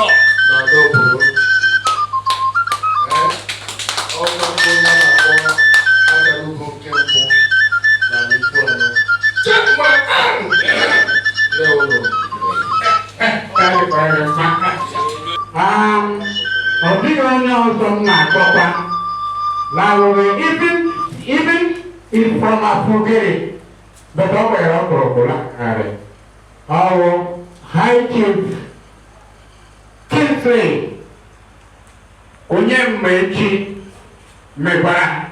shock. Even if from a Fugere, but over our High Chief Kinsley Onyem Mechi Mebara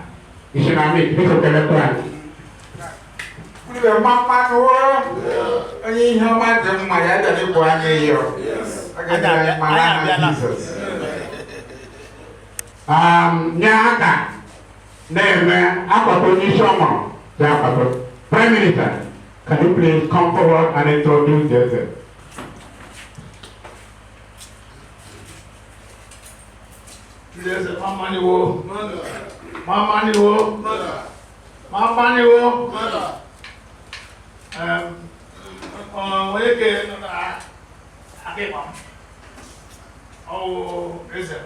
Islamic Bishop Electoral. Mama no, any how much of my other one year. Jesus. Nyaka name Akaponi Prime Minister, can you please come forward and introduce yourself? There's a Mama Niwo, Mama Niwo, Mama Niwo. Oh, is it?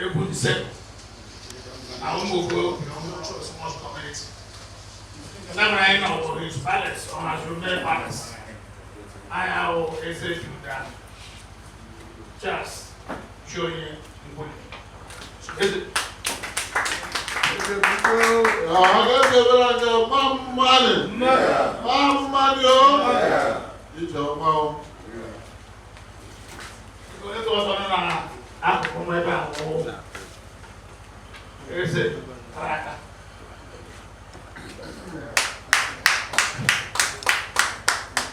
It would say, I won't go to a small community. Never I know his palace or his room palace. I have a say to that. Just show you is it?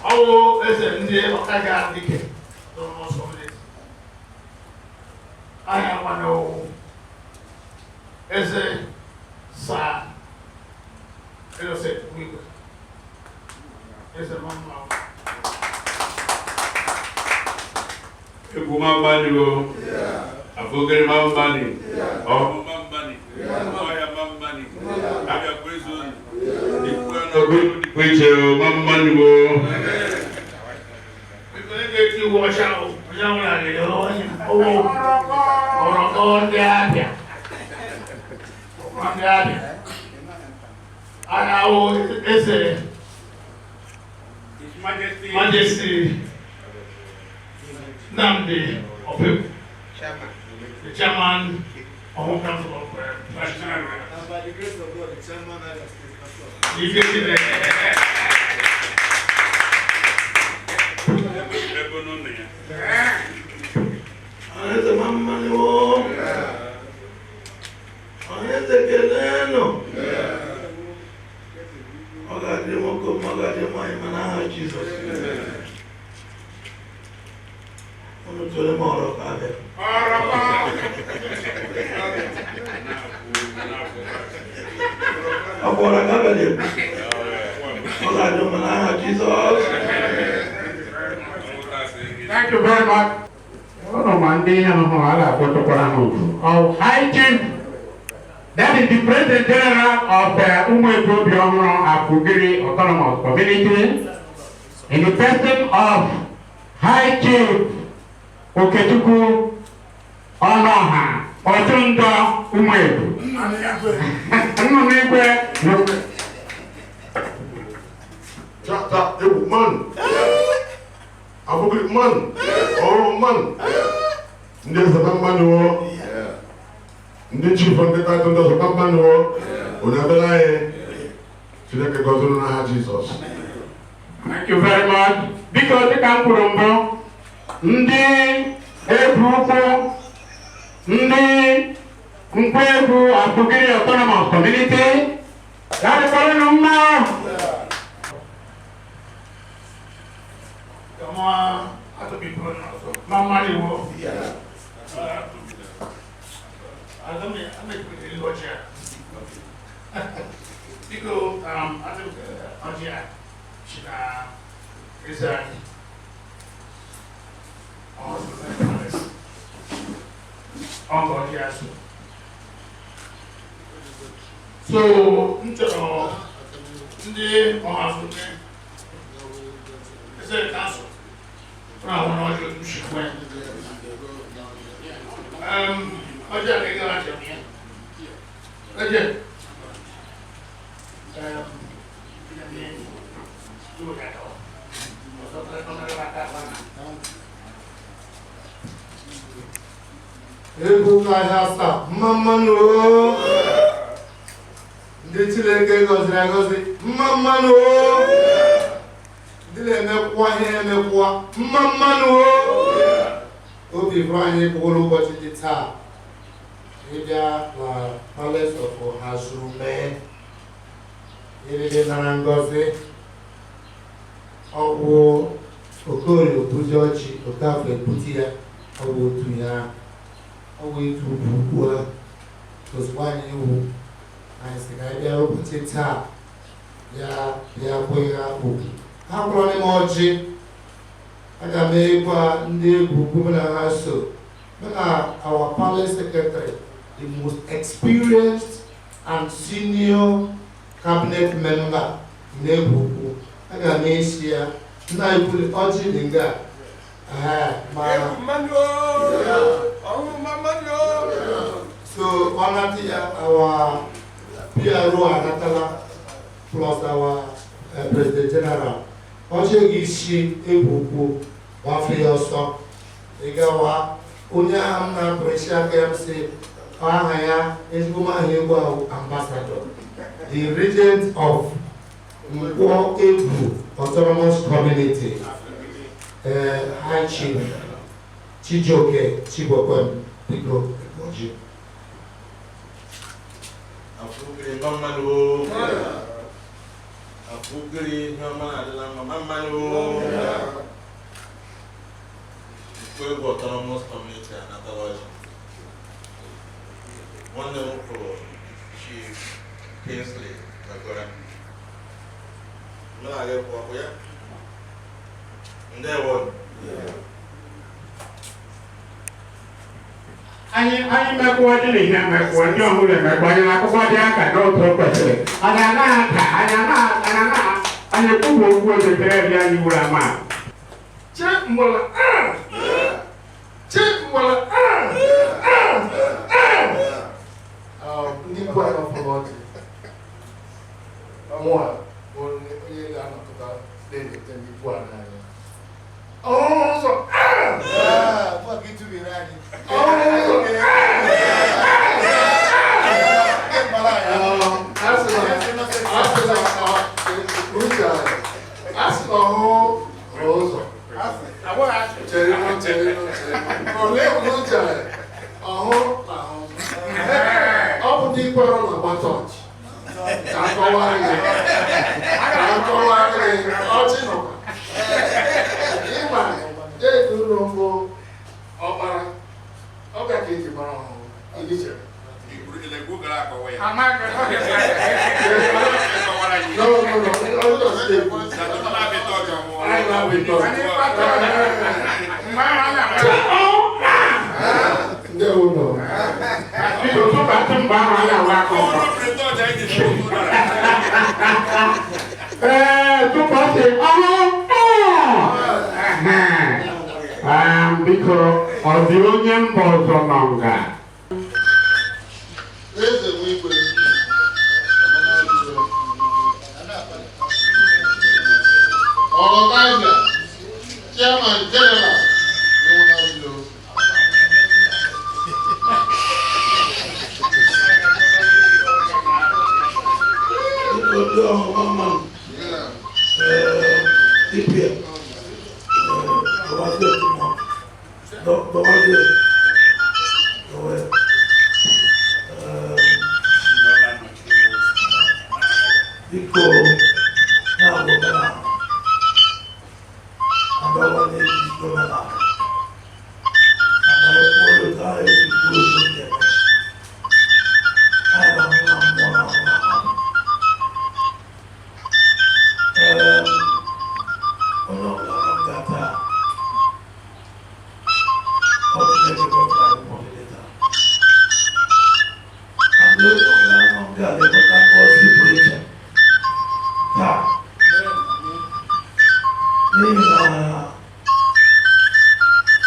Oh, listen, I have one oh, is it, sir? It'll say, we will. Is it mama? Mama money, I forget my money. Oh, mama money. Mama money. I have prison. The preacher, mama money. We're going to get you wash out. Oh, yeah. And I will say, His Majesty Namdi of the chairman of the Council of National. By the grace of God, the chairman Thank you very much. Our High Chief, that is the President General of the Umwe Akugiri Autonomous Community, in the person of High Chief Okechuku Onoha Otundo Umwe. Man, man, oh man, there's a man the chief of the title does a man Jesus. Thank you very much. Because the Kampurumbo, Ndi Ebruko, Ndi Nkwebu Akugiri Autonomous Community, that is calling them now. Come on, I have to be good also. Mama Niwo. Yeah. I don't make it in Roger. Because, I think, Roger, is that on yes. So, the is a council. Ebu kahasa mamanu ndechileke gozi mamanu dile mekwa he mekwa mamanu obi branye bolo bochi taa ida na palace of Hasume ide na ngozi owo okori obujoji okafe putia owo tuya always to work because one you I said I will put it up. Yeah, going up. How can I imagine? I got made by the woman also. Our palace secretary, the most experienced and senior cabinet member in the group. I got made here. Now you put it on in there. So honor our PRO Anatala plus our President General. Also Gishi Ebuku Wafi also Egawa Unya Amna Pressure KMC Ahaya Esbuma Hego Ambassador, the regent of Mpo Ebu Autonomous Community. High Chief Chijoke Chibokwem Pico Ekoji. Afugri Mamanu Afugri Mamanu Mpo Autonomous Community Anatology. One name for Chief Kingsley Akahara. Anh mà qua cái này mà qua cho người mà qua nhà có qua nhà cả đâu thôi phải thế. Anh cũng muốn qua cái này đi anh mua mà. Chết mà Ndị kwa na fọlọji. Ọmụa onye ga-anọkọta na-enyote ndị kwa n'anya. Ọzọ! Kwa gị tụbiri anyị. Asị na ọhụụ ụzọ. Chere Ole n'uche ọhụụ na ọhụụ. Ọ bụ ndị kwere na chọọchị. Ka akọwara gị ọchị nọkwa. Ịma edu n'ugbo ọkpara ọ ga ka eji mara ọhụụ ndị chere. Biko ọ dị onye mba ọzọ nọ nga. Eze Nwigwe Organizer, Chairman General,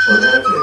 Thank you.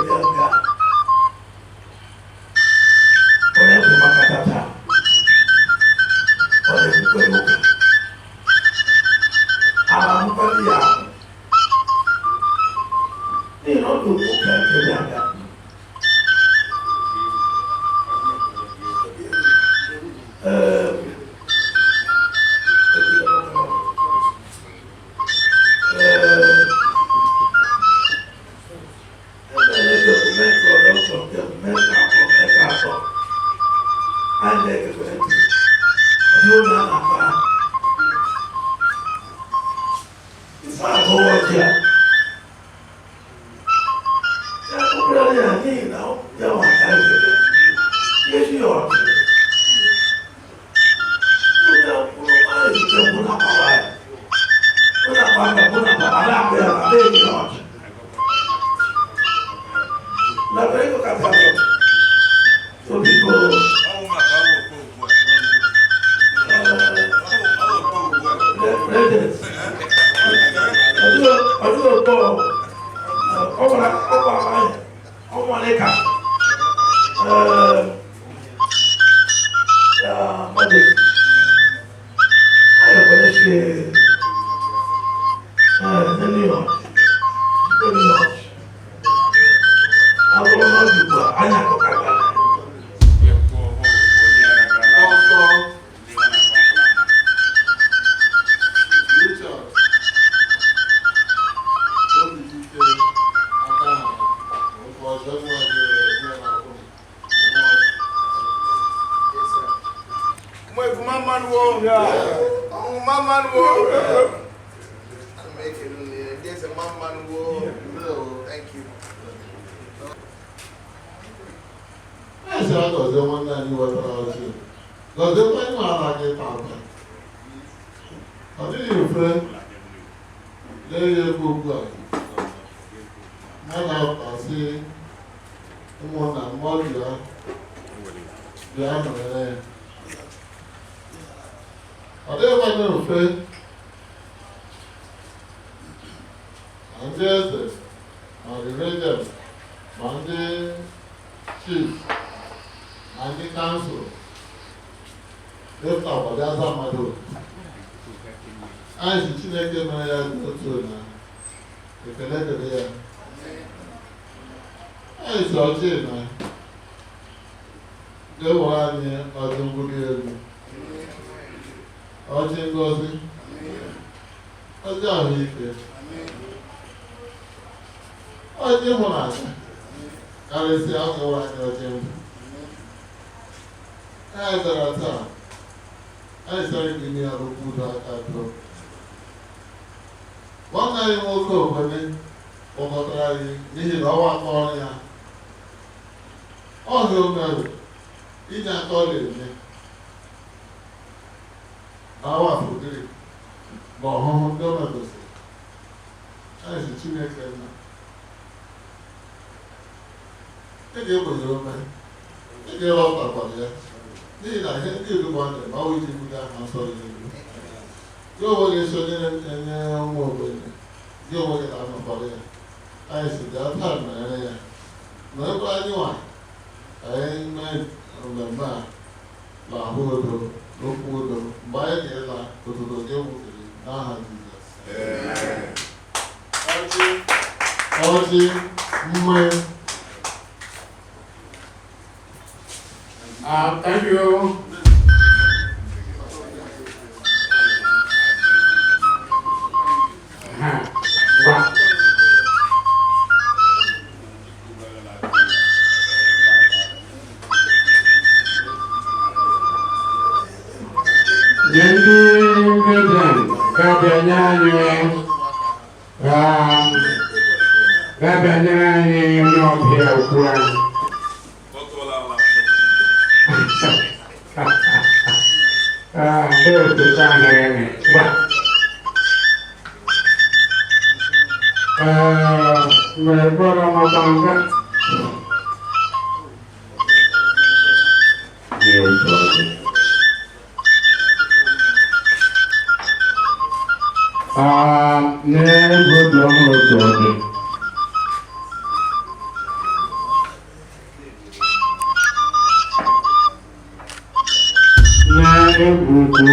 Ebuku.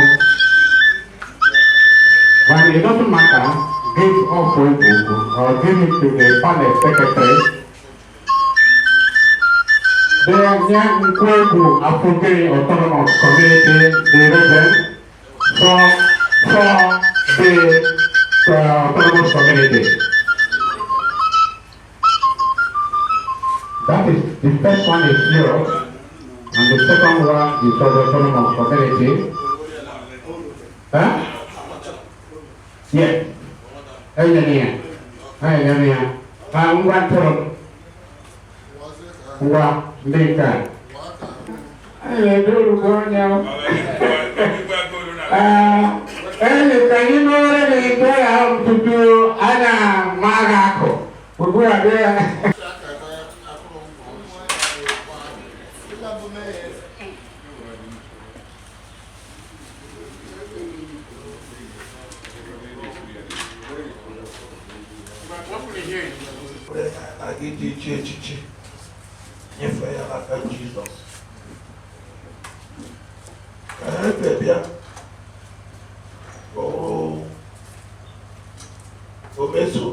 But it doesn't matter, give off Ebuku or give it to the palace secretary. They are young Kwebu Afugiri Autonomous Community, the resident for the autonomous community. That is, the first one is Europe, and the second one is for the autonomous community. Huh? Yes. Engineer. Lincoln. Can you know how to do Anna Marako? We are there. I get the church. If I have Jesus. Baby. Oh, Meso.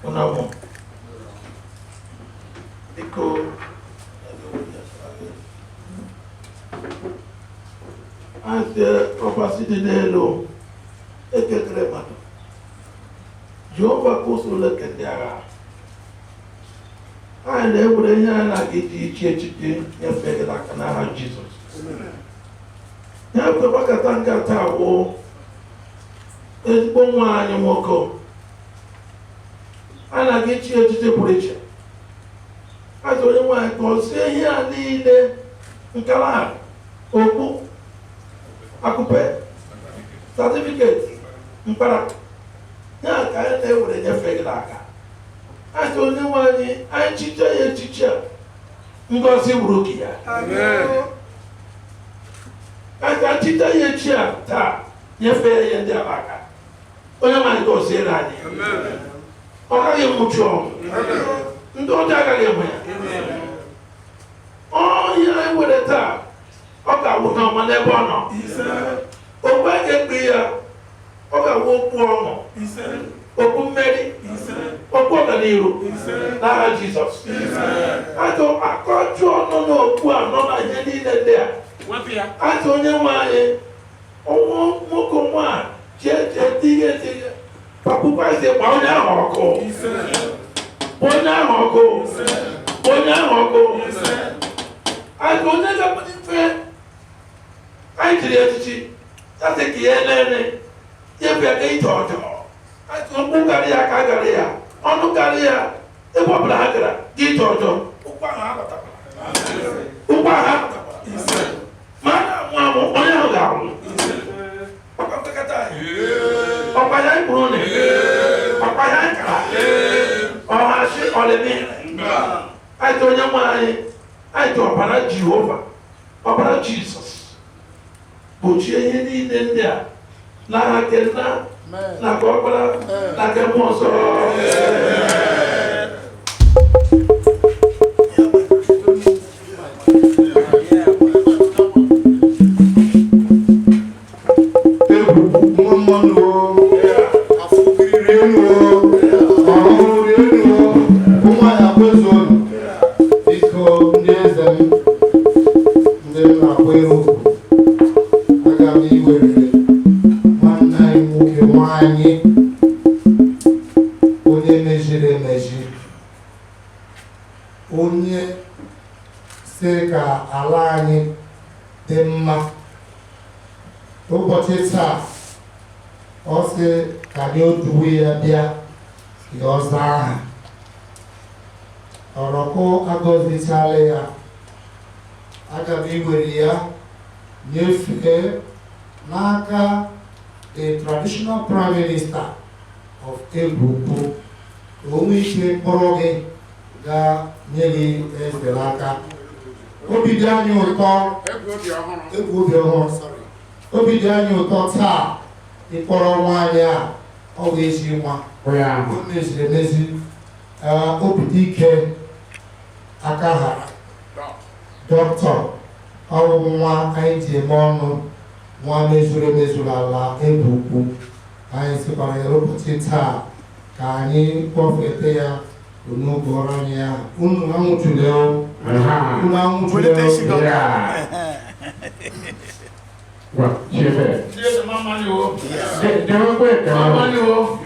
Onamo. Iko. And the opposite de lo. Ekekremado. Jehovah goes to look at their and every year I get the church in Jesus. Now, the Bakatanga Tower is born one and walk home. And I get you to the preacher. I told him why I go say here, lead Nkala, Oku, Akupe, certificate, Mpara. Yeah, I never would have figured out. I told you why I teacher, Ngozi Rukia. I can teach you chair, your fair and their baka. When I go say that, or you mucho, don't tell him. Oh, yeah, with a tap. Okay, we'll come on the bono. Oh, where get me up? Okay, we'll go. Open Mary, Open the Nero, now Jesus. I told I got you no, not like any there. I told you why. Oh, Mokoma, Jet, Papa said, Bona Hoko, I don't never put it fair. I did it. That's a key. If you are going to I told Mugaria, Kagaria, Onugaria, the Poblagra, Gitoto, Upahata. Mana, Oyaga, Papaya Brune, Papaya, or the I told you why I told Papa Jehovah, Papa Jesus. Put you in there. La Kena, La Cobra, La Camoso. Onye sị ka ala anyị dị mma ụbọchị taa ọ sị ka anyị otuwe ya bịa ya ọzọ aha ọrọkụ agọzichala ya aga m iwere ya nyefee n'aka the traditional prime minister of Ebuku ka o nwee ike kpọrọ gị gaa nye gị eze n'aka. Obi dị anyị ụtọ obi dị anyị ụtọ taa ịkpọrọ nwaanyị a ọ bụ ezi nwa o meziri emezi obi dị ike Akahara dọkịta ọrụ nwa anyị ji eme ọnụ nwa mezuru ala ebe ukwu anyị sịkwara ya ụbọchị taa ka anyị kpọfete ya n'oge ọrụ anyị ya unu anwụchule unu anwụchule ya. Well, Chief. Yes, Mama, you. Don't quit, Mama, you.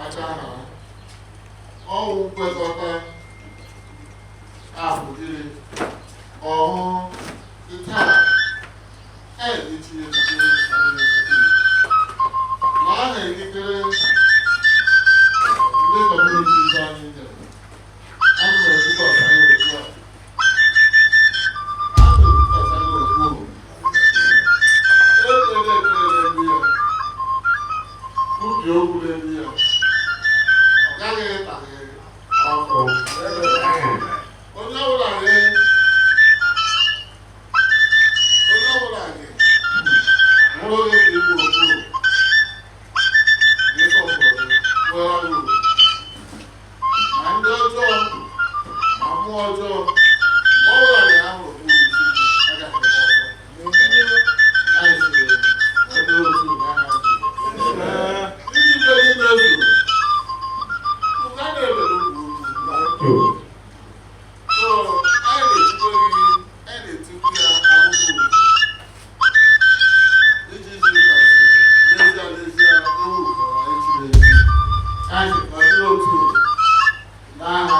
Akahara ọwụ nkwekọta ahụgịrị ọhụụ taa etinye ma a na-ekikere ndị kọmuniti ndị anyị nyere a na-ebikọta anyị otu a ubi okwu n'elu ya ọ gaghị ịtaghị ọkụ onye ọbụla gị nwụrụ oge ka igbu okpuru ịsọpụrụ nwere ọrụ ma ndị ọjọọ ma mmụọ ọjọọ ma ọ bụla gị ahụ okpuru agaghị ọsọ anyị siri ebe otu n'aha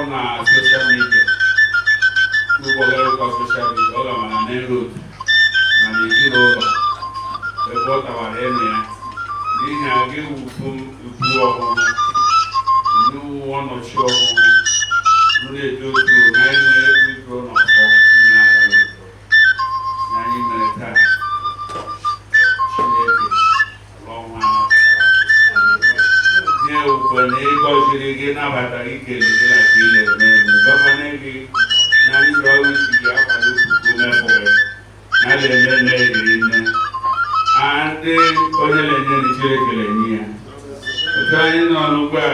na social media. People go on social media. All of my main road. Na the kilo. The water was here. They have given you one or two. No, they do to 9 minutes. Grown up. Ke na bata ke le la tile me ba bane ke na ni ro ni ya pa lu ku me ko na le ne ne ande o le ne ni chile ke le ni ya o ta ni no no gba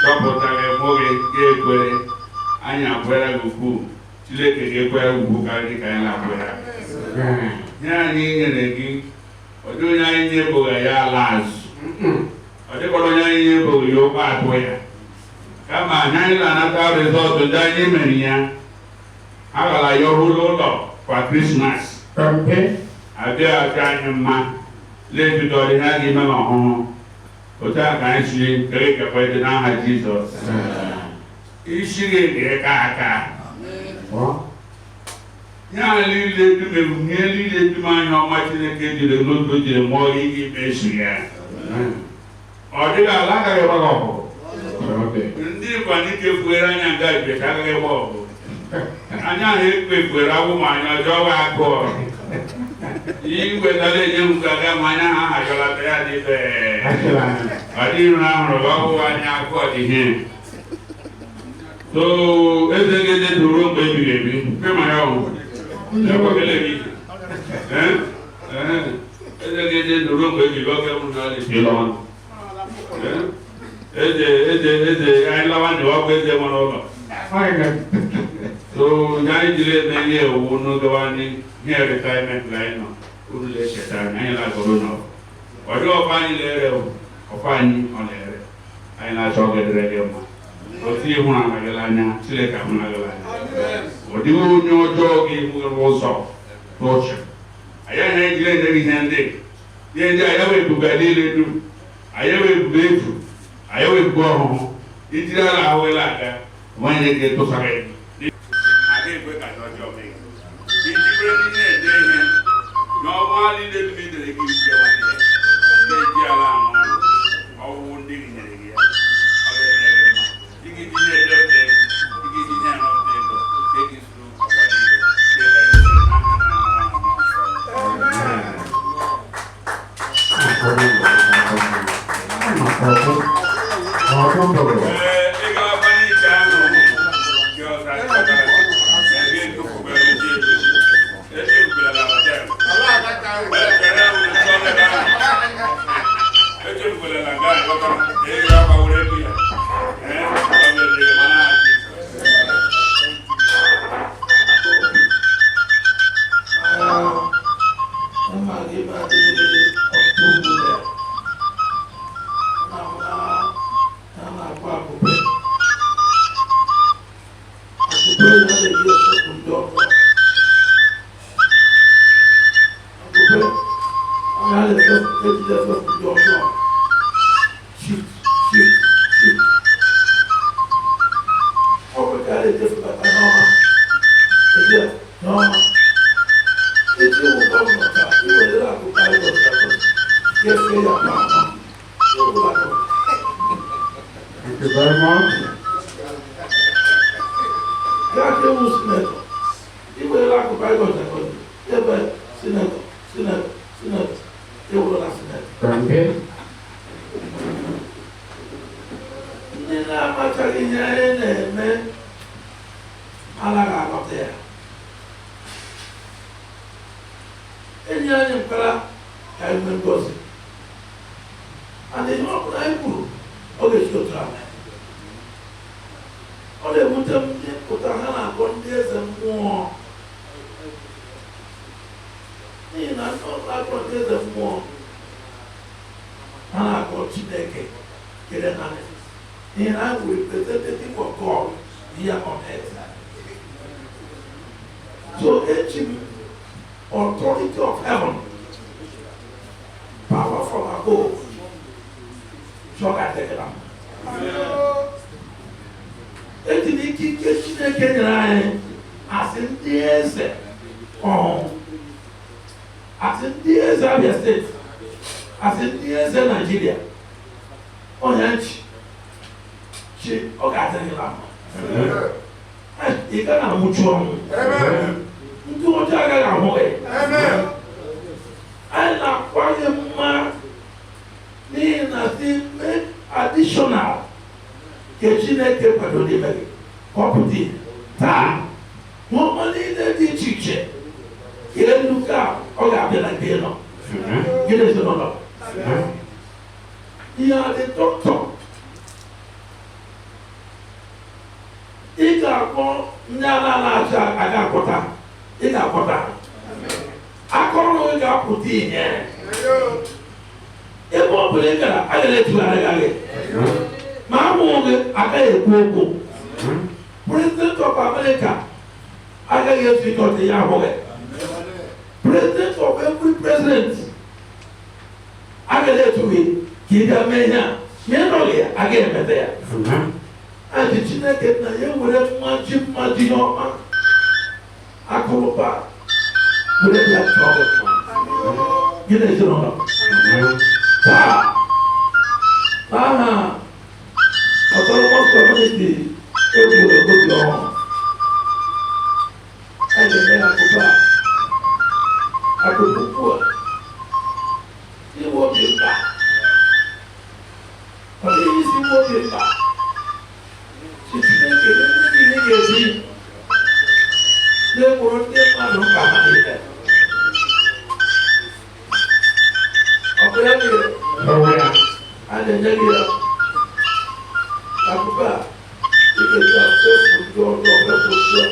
ko po ta ke mo ke kwere anya kwere ku chile ke kwere ku ka ni ka na kwere nya ni ne ki o do nya ni bo ya las o de ko nya ni bo yo pa to ya kama nyani la nata resort ndani menia agala yorulo lo kwa Christmas abia atanya ma le bidori na gi mama ho ota kan shi kere ka pa de na ha Jesus ishige de ka o nya li le du me nye li le du ma nyo ma chine ke di le lo do je mo yi me shi ya o de la la ka yo ba ko ndị kwa ndị ke fuere anya nga ibe ka agaghị gba ọgụ anya ha ekwe fuere agwụ ma anya ọjọọ wa agụọ iwetala enye ngwa ga ma anya ha hajọlata ya dịbe ọ dị iru ahụrụ ọgwụ anya agụọ dị ihe so eze gede duru mgbe ebighị ebi mpe ma ya ọgwụ ekwekele gị eze gede duru mgbe ebighị oge mụ na ọ dị si lọnụ eze anyị lawa ndị ọkụ eze nwere ụlọ so anyị jiri eme ihe owu n'ogewa ndị ihe retirement line nọ uru na-echeta anyị lagoro nọ ọdị ọkwa anyị lere ọkwa anyị ọ lere anyị na-achọ ogedere gị mma otu ihu na amagịla anya Chineke amagịla anya ọ dịghị onye ọjọọ gị nwere ụzọ n'ụcha anyị anaghị ejiri ede ihe ndị anyị wee buga niile dum anyị wee buga efu ayo we go ijira la awela aga wanye ke to sare ade gbe ka jojo me ijibre ni ne de he no wali de mi de ki je wa de ne ji ala awon owo ndi ni ne ya ale ne ma igi di ne de de igi di ne no de go take it through wa de Thank you very much. Thank you. And they know what I do. Okay, so try. All they want them to put a hand on this and more. You know, not like on this and more. And I got Chineke. Get an analysis. And I will representative of God here on earth. So, authority of heaven, power from above. So I take it up. Chineke nyere anyị asị ndị eze asị ndị eze Abia steeti asị ndị eze Nigeria onye chi ọ ga-adịghịla mma ị gaghị anwụchu ọnwụ ndị ọjọọ agaghị ahụ gị anyị na-akwa gị mma n'ihi na dị make additional ka Chineke kwadoro ime gị ka ọ pụta ihe taa n'ọma niile dị iche iche elu ka ọ ga-abịa na nke nọ gị na ezinụlọ ihe adị dọkịta ị ga-akpọ ndị a na-achọ aga akwọta ị ga-akwọta akọrọ gị ga-apụta ihe ebe ọ bụla ị gara agaghị etugharị gị ma amụghị gị agaghị ekwu okwu President of America agaghị etu ịkọta ya ahụghị President of every president agaghị etu gị ka ị ga mee ihe a ma ị nọghị ya agaghị emete ya Aji Chineke na ya were mmaji n'ọma akụrụba were bịa chọọ gị na ezinụlọ taa n'aha Autonomous Community egburu ogobi ọhụrụ a ga-enye akụkụ ukwu a iwe obi mkpa ọ dịghị isi iwe obi mkpa Chineke ndị niile ga-ezi na-egboro ndị mmadụ mkpa ha niile ọ bụ ya mere a na-enye gị ya akụkọ a ị ga-eji asụ efu ndị ọjọọ fepụsịa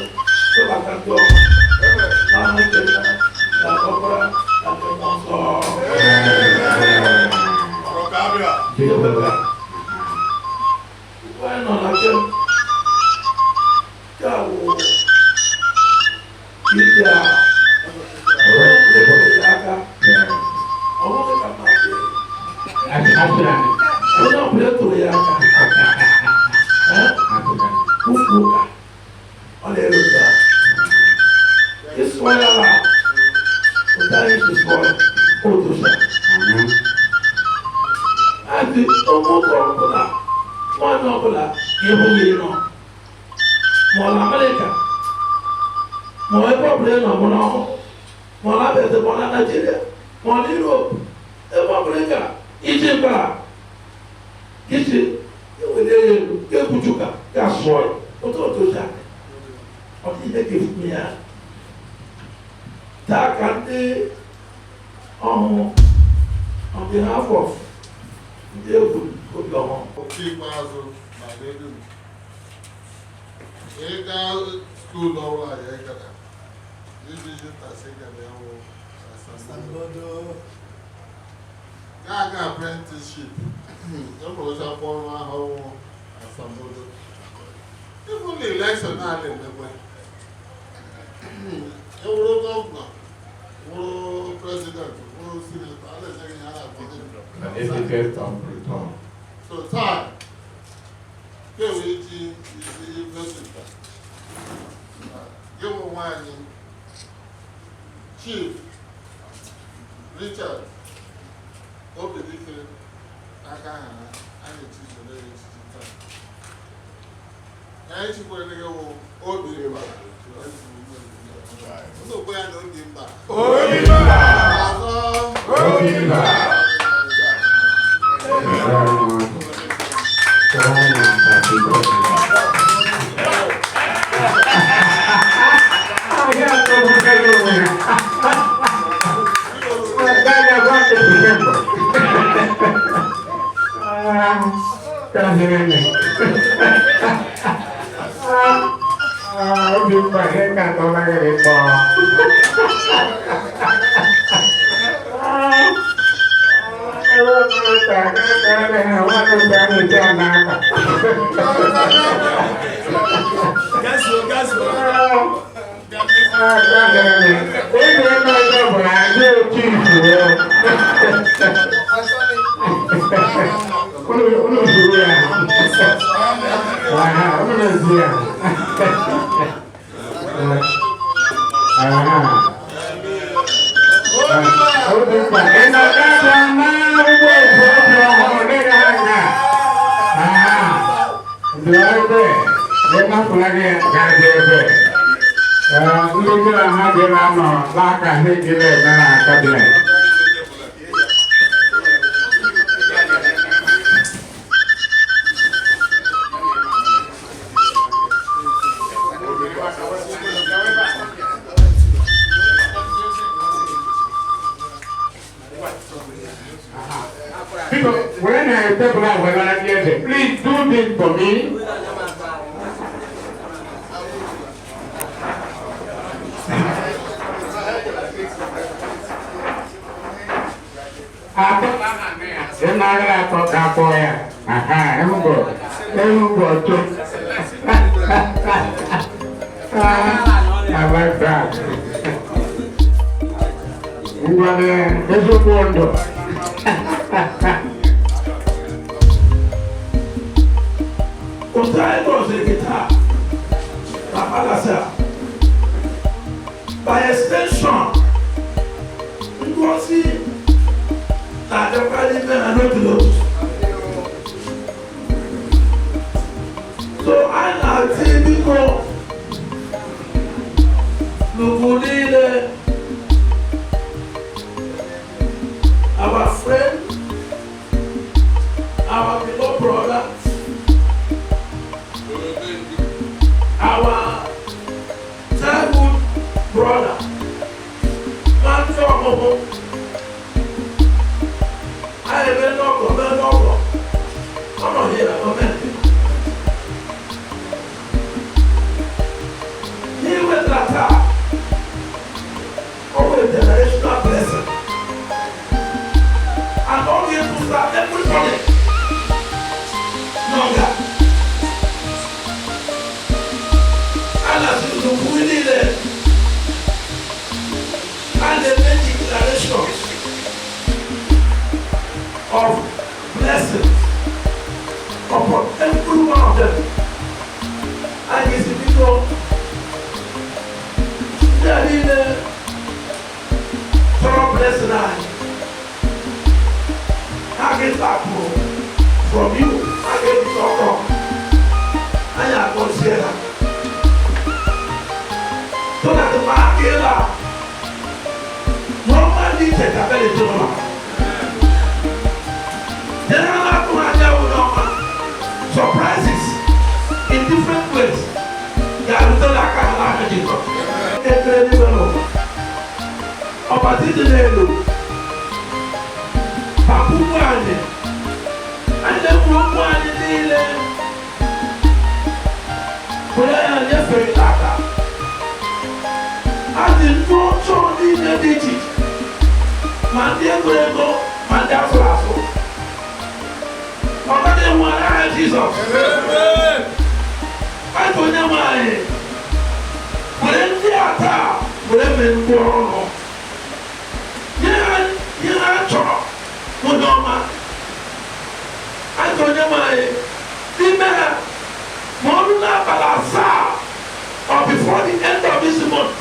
tụbata ndị ọma n'ahụ nke nna na ọkpara na nke mmụọ nsọ anyị nọ na kem kawo ije a lebọrọ ya aka ọ bụghị ka mmadụ onye ọbụla tụrụ ya aka ukwu ụka ọ na-erute ịsụọ ya la ụta anyị si sụọ otusa adị ụmụụka ọbụla nwaanyị ọbụla ịhụ ya ịnọ ma ọ na Amerịka ma ọ ebe ọbụla ịnọ mụrụ ọhụụ ma ọ na-abịazi ma ọ na Naịjirịa ma ọ na Europe ebe ọbụla ị gara iji gbara iji ewere ya elu ga-ekwuchuka ga-asụọ ya otu otusa ọ dị ihe ga-efu ya taa ka ndị ọhụụ on behalf of ndị egwu obi ọhụụ oke ikpeazụ na redio ịga skuul ọrụ anyị egara iji tasị gara ya wụ asambodo ga-aga apprenticeship enwerecha ọrụ ahụhụ asambodo ịbụ na elekshọn a na-emekwe ewuru gọvanọ wụrụ prezident wụrụ sinetọ a na-ejeghị ya na-akpọdo so taa kewe ji isi gosipụta gị bụ nwanyị Chief Richard Obidike Akahara anyị chizere echichi taa anyị chikwere gị wụ obi mba nsogbu ya na obi mba ọzọ obi mba Wow, lagi gaji ini kita hadir nama laka hijile mana kabinet. People, when I step out when I get it, please do this for me. Em nói là có cà phê à? Em không có chút. I like that. Eso es bueno. By extension, Ngozi Adekwaji men are not close. So I now see because Lugulile, our friend, our beloved brother, our childhood brother, man from home. I will not go, I'm not here, I'm not here. He will attack over the generational blessing. And all you have to start everybody. Longer. And as you do, we need it. And they make declarations of blessings upon every one of them. And it's because they are in the thorough blessing. I get back from you. I get it all wrong. I am considered. So that the market normally take a very good. Then I have to have surprises in different ways. They are not like Akahara Jesus. Incredible. Opportunity. Papu Wani. And then Wani Nile. But I am just very like as in no show in the digit. Mandia Grego, Mandia Flasso. Ọ̀gá ni wọn ará Jesus. Àìtò ní wọn àyè. Wòlé ń dí àtà, wòlé mi ń gbọ́ ọ̀nà. Yẹ́n á tọ̀rọ̀, mo dọ̀ ọ́mà. Àìtò ní wọn àyè. Bí mẹ́ra, mo ń ná àbàlà sáà or before the end of this month.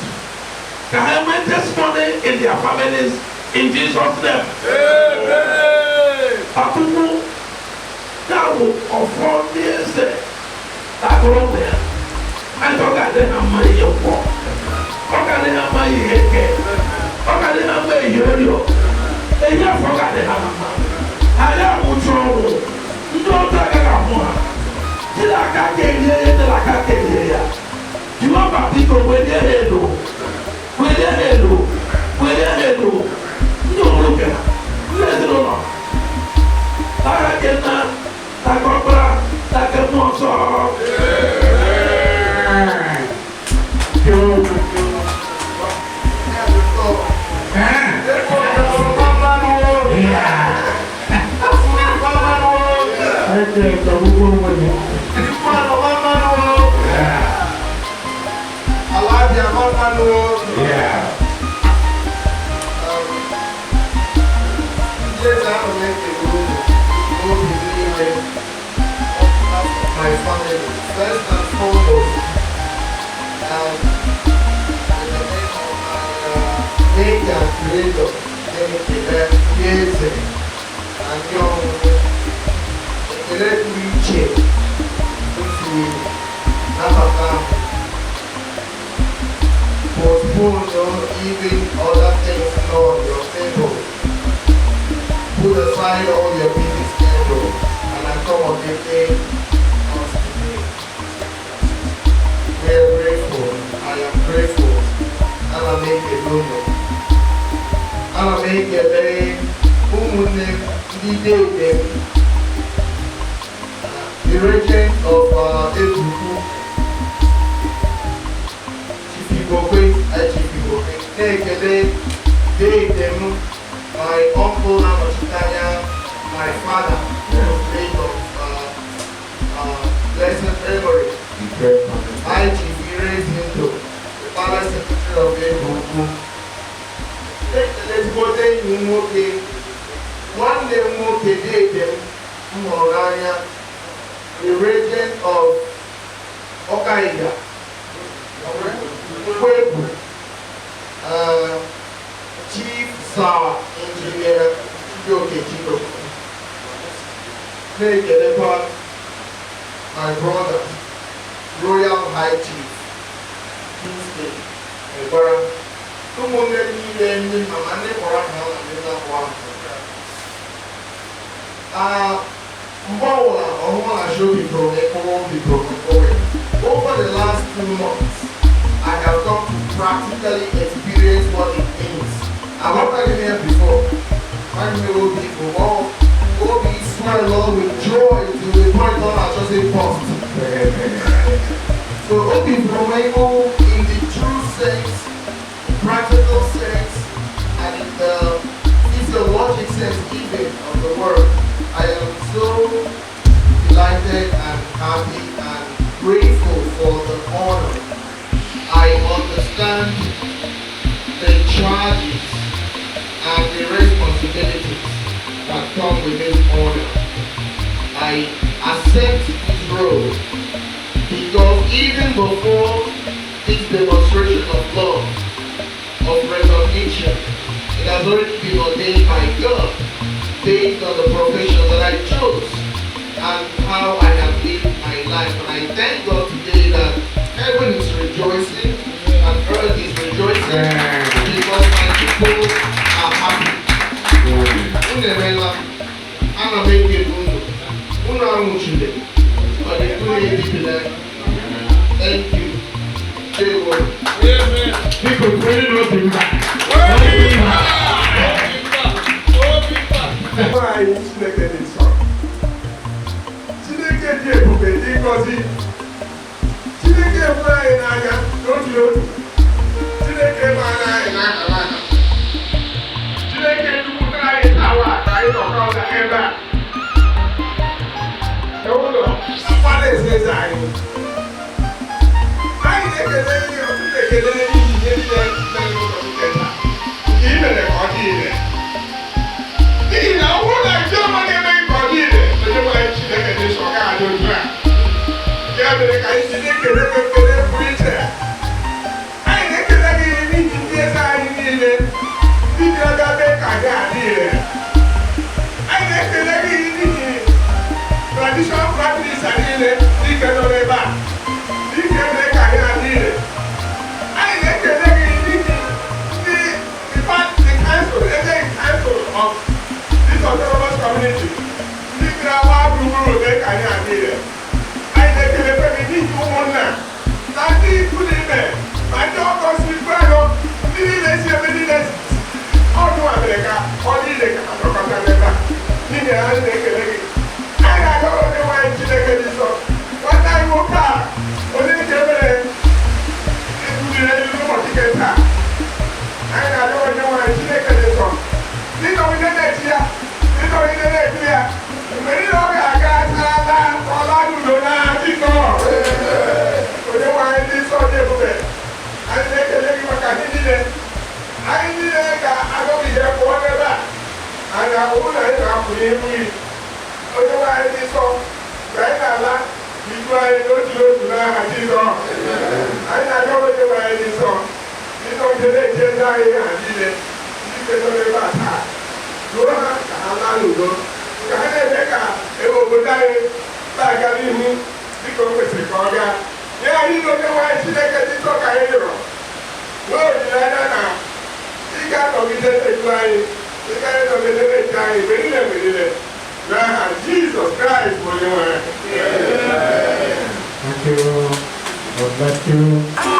Can I make testimony in their families in Jesus' name? Amen. Now, of 4 years, I go there. I don't got them money you walk. I got them money you get. I got them money you do. And you forgot them. I am trouble. You don't take a more. Till I got here, till I got here. You want people with their head, with their head, with their head. You don't look at it. Let it alone. I get that. I got like a monster. My family, first and foremost, in the name of my maker and creator, David, and young, the great Richie, Nafaka, put aside all your busy schedule and accommodate us today. We are grateful. I am grateful. And I make a no. And I make a day. The regent of Ebuku, Chifibokwe, my uncle Namachitanya, my father, late of Blessed Memory. I chief raised into the palace secretary of Ebuku. Let's go there, one day more today, the regent of Akahara, Chief Sir Engineer Chico, my brother, Royal High Chief, Kingsley, over the last 2 months, I have come to practically experience what it means. I'm not telling you before. I will be smile along with joy to the point that I just say post. So Obi Bromego in the true sense, practical sense, and in the physiologic sense even of the word. I am so delighted and happy and grateful for the honor. I understand the charges and the responsibilities that come with this honor. I accept this role because even before this demonstration of love, of recognition, it has already been ordained by God based on the profession that I chose and how I have lived my life. And I thank God today that heaven is rejoicing and earth is rejoicing because my people are happy. I'm make it thank you. People really not do that. Jesus Christ for you. Thank you. God bless you.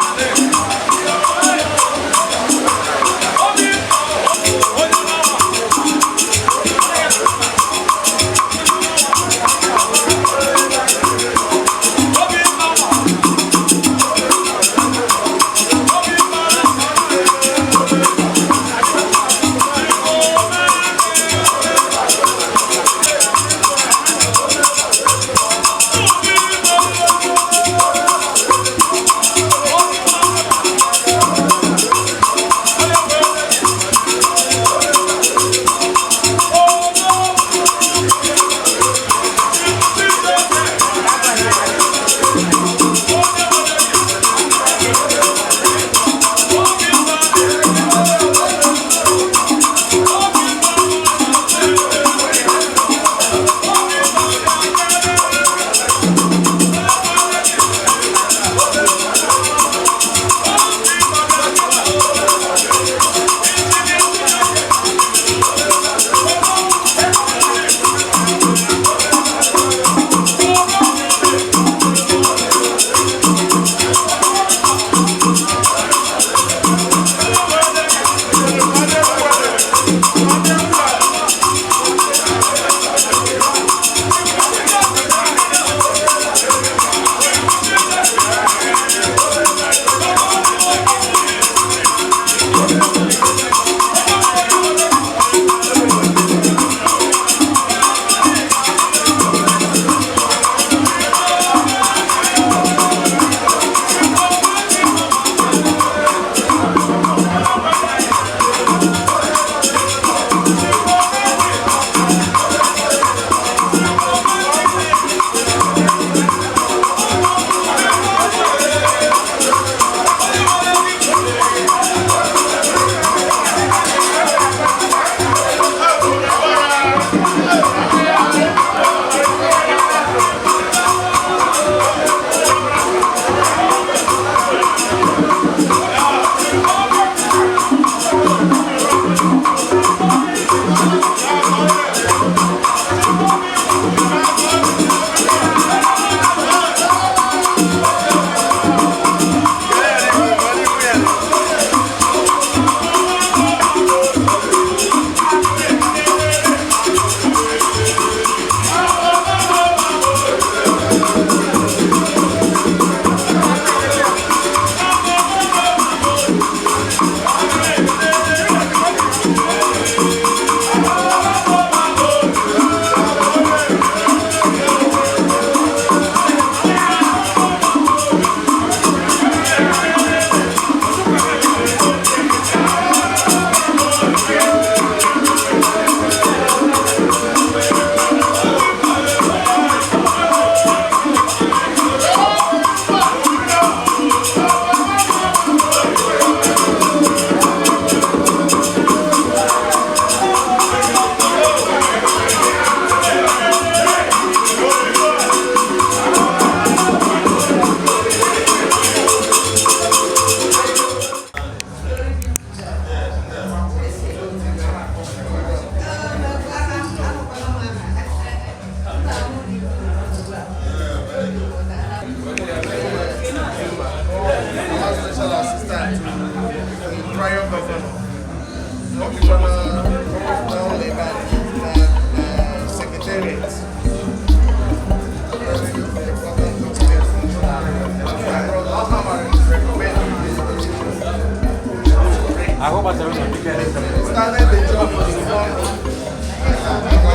I hope I don't Started the job for the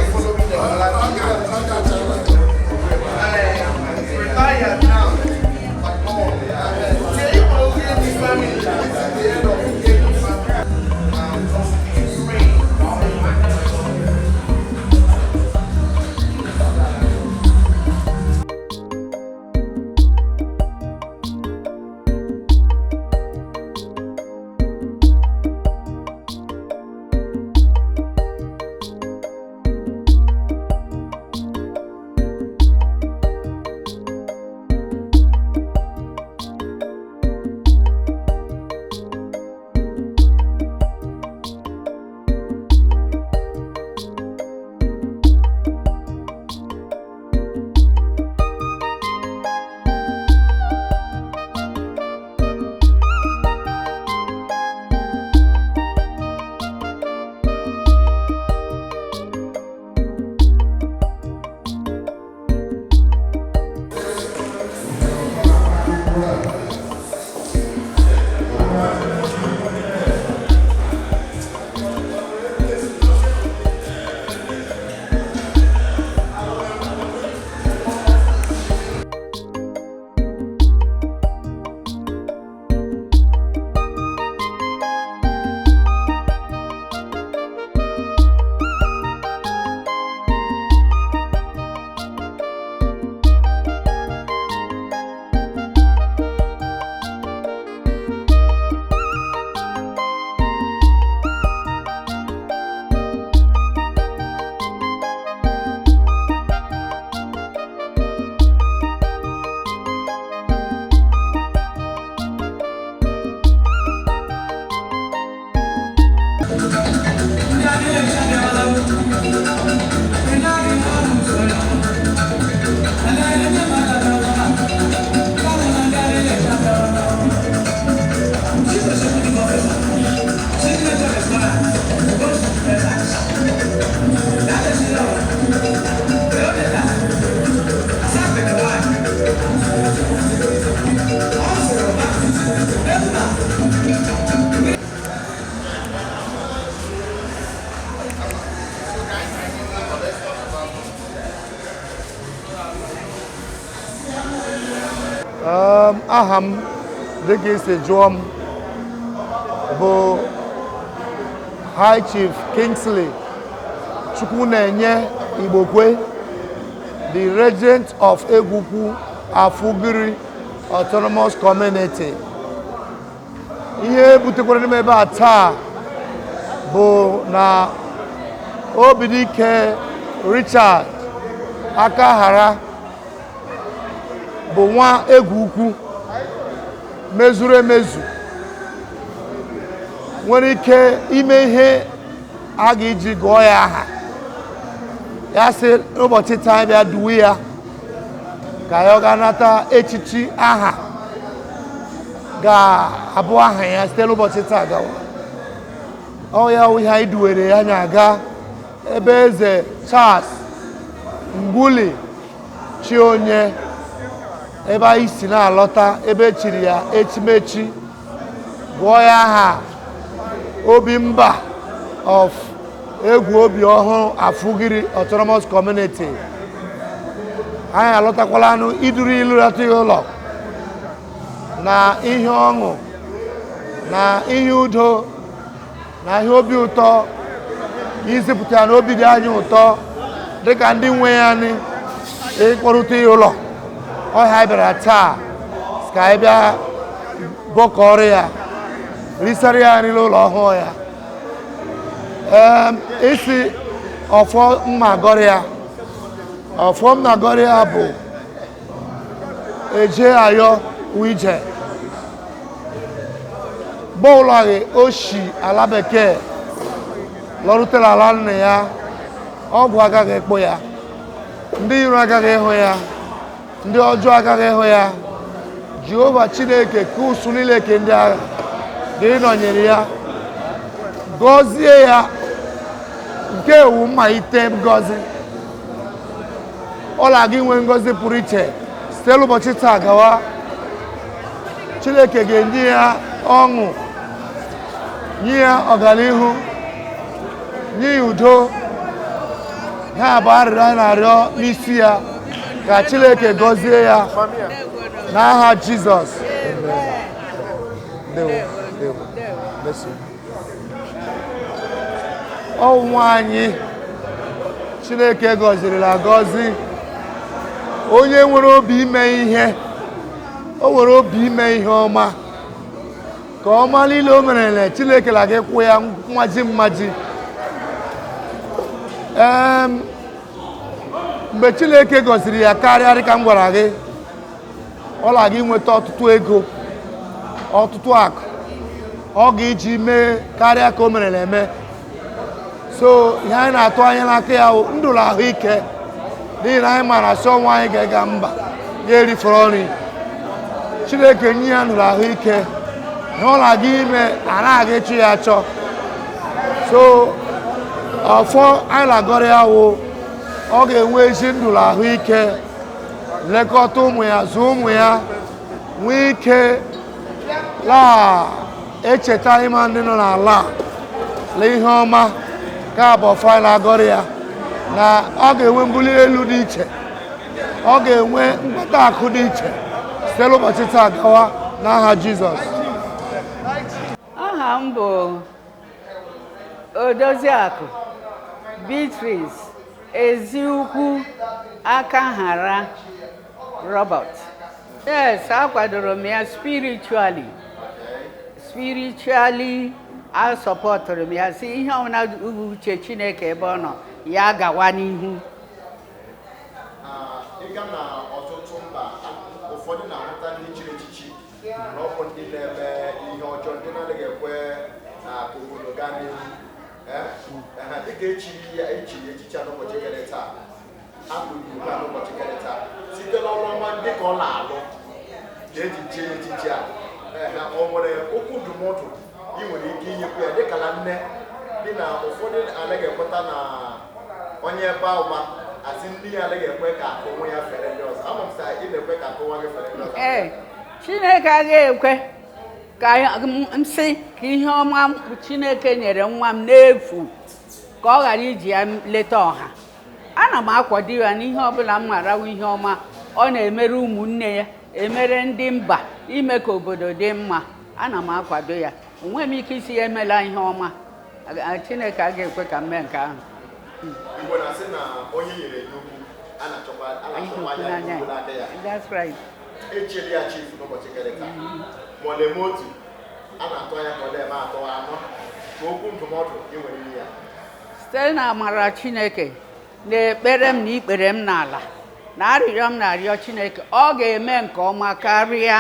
following the retired now. aha m dịka isi jụọ m bụ High Chief Kingsley Chukwunenye Igbokwe, the Regent of Egwukwu Afugiri Autonomous Community. Ihe butekwara n'ime ebe a taa bụ na Obidike Richard Akahara bụ nwa Egwukwu mezuru emezu, nwere ike ime ihe a ga-eji gụọ ya aha. Ya sị n'ụbọchị taa bịa duwe ya ka ya ga-anata echichi aha ga-abụ aha ya site n'ụbọchị taa gawa. Ọ ya ihe anyị duwere ya na-aga ebe Eze Charles Ngwuli Chionye, ebe anyị si na-alọta ebe echiri ya echimechi, gụọ ya aha Obimba of Egwu Obi Ọhụrụ Afugiri Autonomous Community. Anyị alọtakwala anụ iduru ilu atụ ụlọ na ihe ọṅụ na ihe udo na ihe obi ụtọ, izipụta na obi dị anyị ụtọ dịka ndị nwe ya anyị ịkpọrụta ihe ụlọ. Ọha bịara taa ka anyị bịa bọkọrọ ya risara ya nri n'ụlọ ọhụụ ya. Isi ọfọ mmagọrọ ya, ọfọ mmagọrọ ya bụ eje ayọ wije bọọlụ oshi ala bekee lọrutere ala nna ya. Ọgwụ agaghị ekpo ya, ndị iro agaghị ịhụ ya, ndị ọjọọ agaghị ịhụ ya. Jehova Chineke ka usu niile ke ndị agha ga-ịnọnyere ya, gọzie ya nke ewu mmalite ngọzi. Ọla gị nwee ngọzi pụrụ iche site n'ụbọchị taa gawa. Chineke ga-enye ya ọṅụ, nye ya ọganihu, nye ya udo. Ha bụ arịrịọ anyị na-arịọ n'isi ya ka Chineke gọzie ya n'aha Jizọs. Ọnwụ anyị Chineke gọzirila agọzi, onye nwere obi ime ihe, o nwere obi ime ihe ọma. Ka ọma niile o merele Chineke la gị kwụ ya mmaji mmaji. Mgbe Chineke gọziri ya karịa dịka m gwara gị, ọ la gị nweta ọtụtụ ego, ọtụtụ akụ, ọ ga-eji mee karịa ka o merele eme. So ihe anyị na-atụ anya n'aka ya ndụ na ahụike, n'ihi na anyị mara sị ọnwa anyị ga-ega mba ga-erifere nri. Chineke nye ya ndụ na ahụike, ihe ọ na-aga ime anaghị ịchụ ya achọ. So ọfọ anyị na-agọrọ ya wụ ọ ga-enwe ezi ndụ na ahụike, lekọta ụmụ ya, zụọ ụmụ ya, nwee ike echeta ịma ndị nọ n'ala na ihe ọma. Ka bụ ọfọ anyị na-agọrọ ya na ọ ga-enwe mbuli elu dị iche, ọ ga-enwe mkpata akụ dị iche site n'ụbọchị taa gawa n'aha Jizọs. Aha m bụ Odoziakụ Beatrice Eziukwu Akahara Robert. Yes, akwadoro m ya spiritually. A sọpọtụrụ m ya si ihe ọbụla uche Chineke ebe ọ nọ ya gawa n'ihu. Ịga na ọtụtụ mba, ụfọdụ na-ahụta ndị chiri echichi na ọkụ ndị na-eme ihe ọjọọ, ndị na-adịghị ekwe na obodo gaa n'ihu. Dịka echiri echichi a n'ụbọchị kere taa, akpụrụ ha n'ụbọchị kere taa, site n'ọrụ ọma ndị ka ọ na-alụ ka eji chie echichi a. O nwere okwu ndụmọdụ ị nwere ike inyekwu ya dịka na nne dị na ụfọdụ anaghị ekweta na onye ebe ụba asị ndị ya anaghị ekwe ka onwe ya fere ndị ọzọ. Ama m sị ị na-ekwe ka akụwa gị fere ndị ọzọ. Chineke agaghị ekwe ka m sị ka ihe ọma Chineke nyere nwa m n'efu ka ọ ghara iji ya leta ọha. Ana m akwado ya n'ihe ọbụla m marawa ihe ọma ọ na-emere ụmụnne ya emere ndị mba ime ka obodo dị mma ana m akwado ya onwe m ike isi ya emela ihe ọma Chineke a ga-ekwe ka m mee nke ahụ Igbo na-asị na onye nyere n'okwu a na-achọkwa anya n'okwu n'aka ya. That's right. Echiri ya chief n'ụbọchị gara aga ma ọ na-eme otu a na-atụ anya ka ọ na-eme atọ anọ ka okwu ndụmọdụ enwere ihe ya site na amara Chineke na ekpere m na ikpere m n'ala na arịrịọ m na-arịọ Chineke ọ ga-eme nke ọma karịa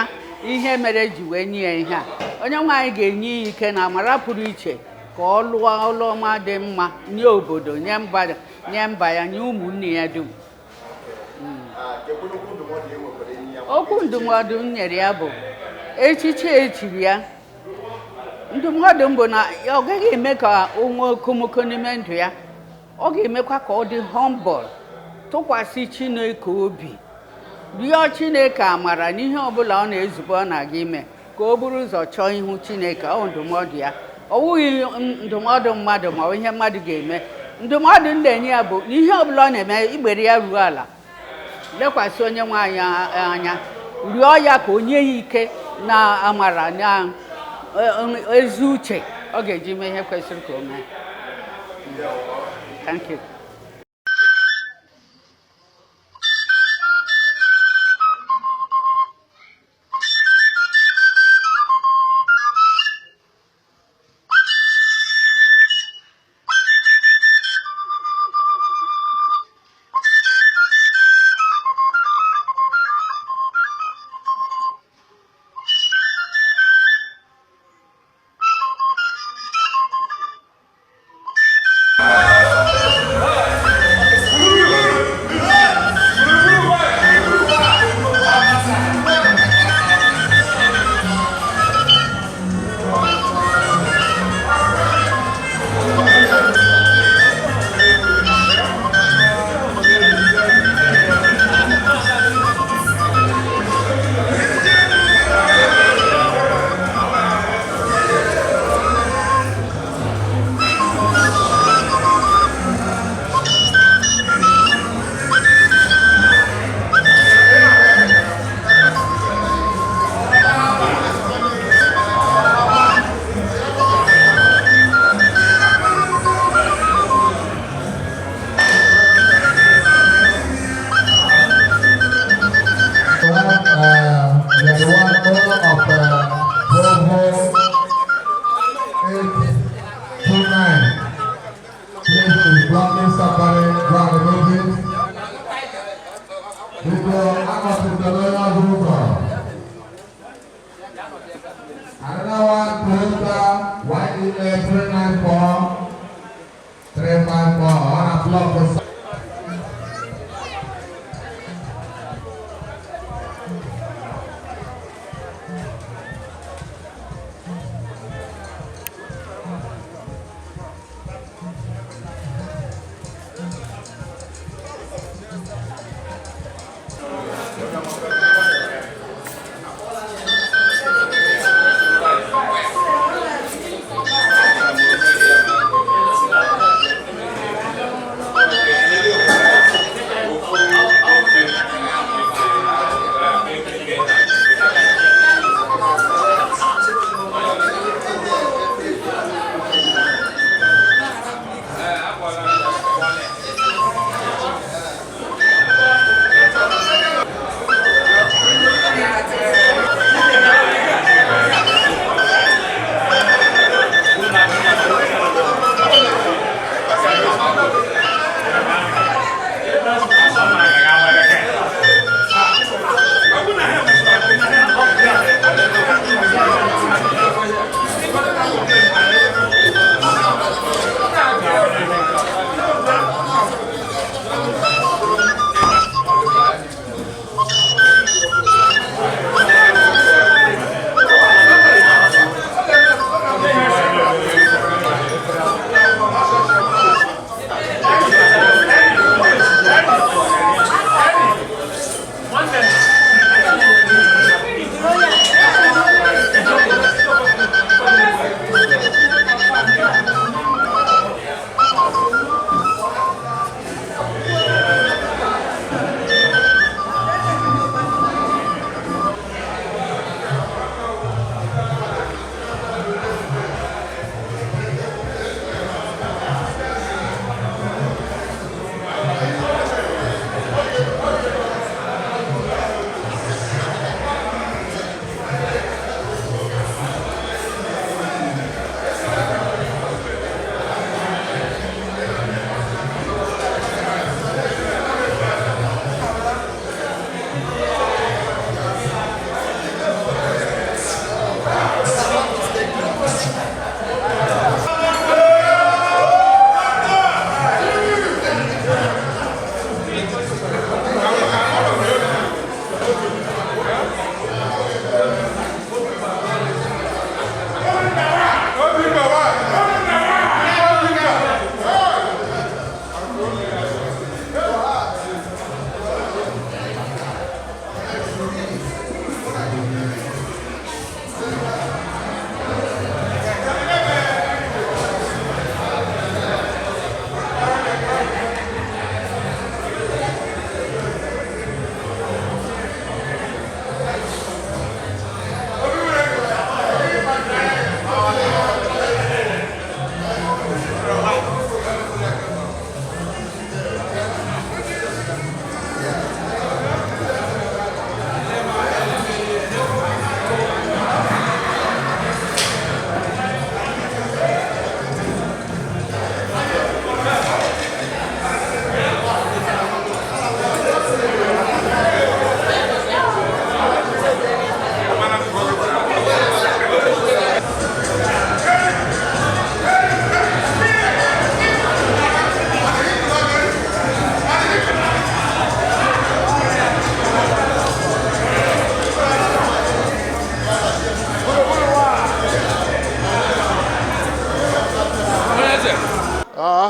ihe mere ji wee nye ya ihe a onye nwaanyị ga-enye ya ike na amara pụrụ iche ka ọ lụọ ọlụ ọma dị mma nye obodo nye mba ya nye ụmụnne ya dum okwu ndụmọdụ m nyere ya bụ echiche echiri ya ndụmọdụ m bụ na ọ gaghị eme ka o nwee okomoko n'ime ndụ ya ọ ga-emekwa ka ọ dị humble tụkwasị Chineke obi rịọ Chineke amara n'ihe ọbụla ọ na-ezube ọ na-aga ime ka o buru ụzọ chọọ ihu Chineke ọ ndụmọdụ ya ọ wụghị ndụmọdụ mmadụ ma ọ ihe mmadụ ga-eme ndụmọdụ m na-enye ya bụ n'ihe ọbụla ọ na-eme igbere ya ruo ala lekwasị onye nwaanyị anya rịọ ya ka o nye ya ike na amara na ezi uche ọ ga-eji mee ihe kwesịrị ka o mee. Thank you.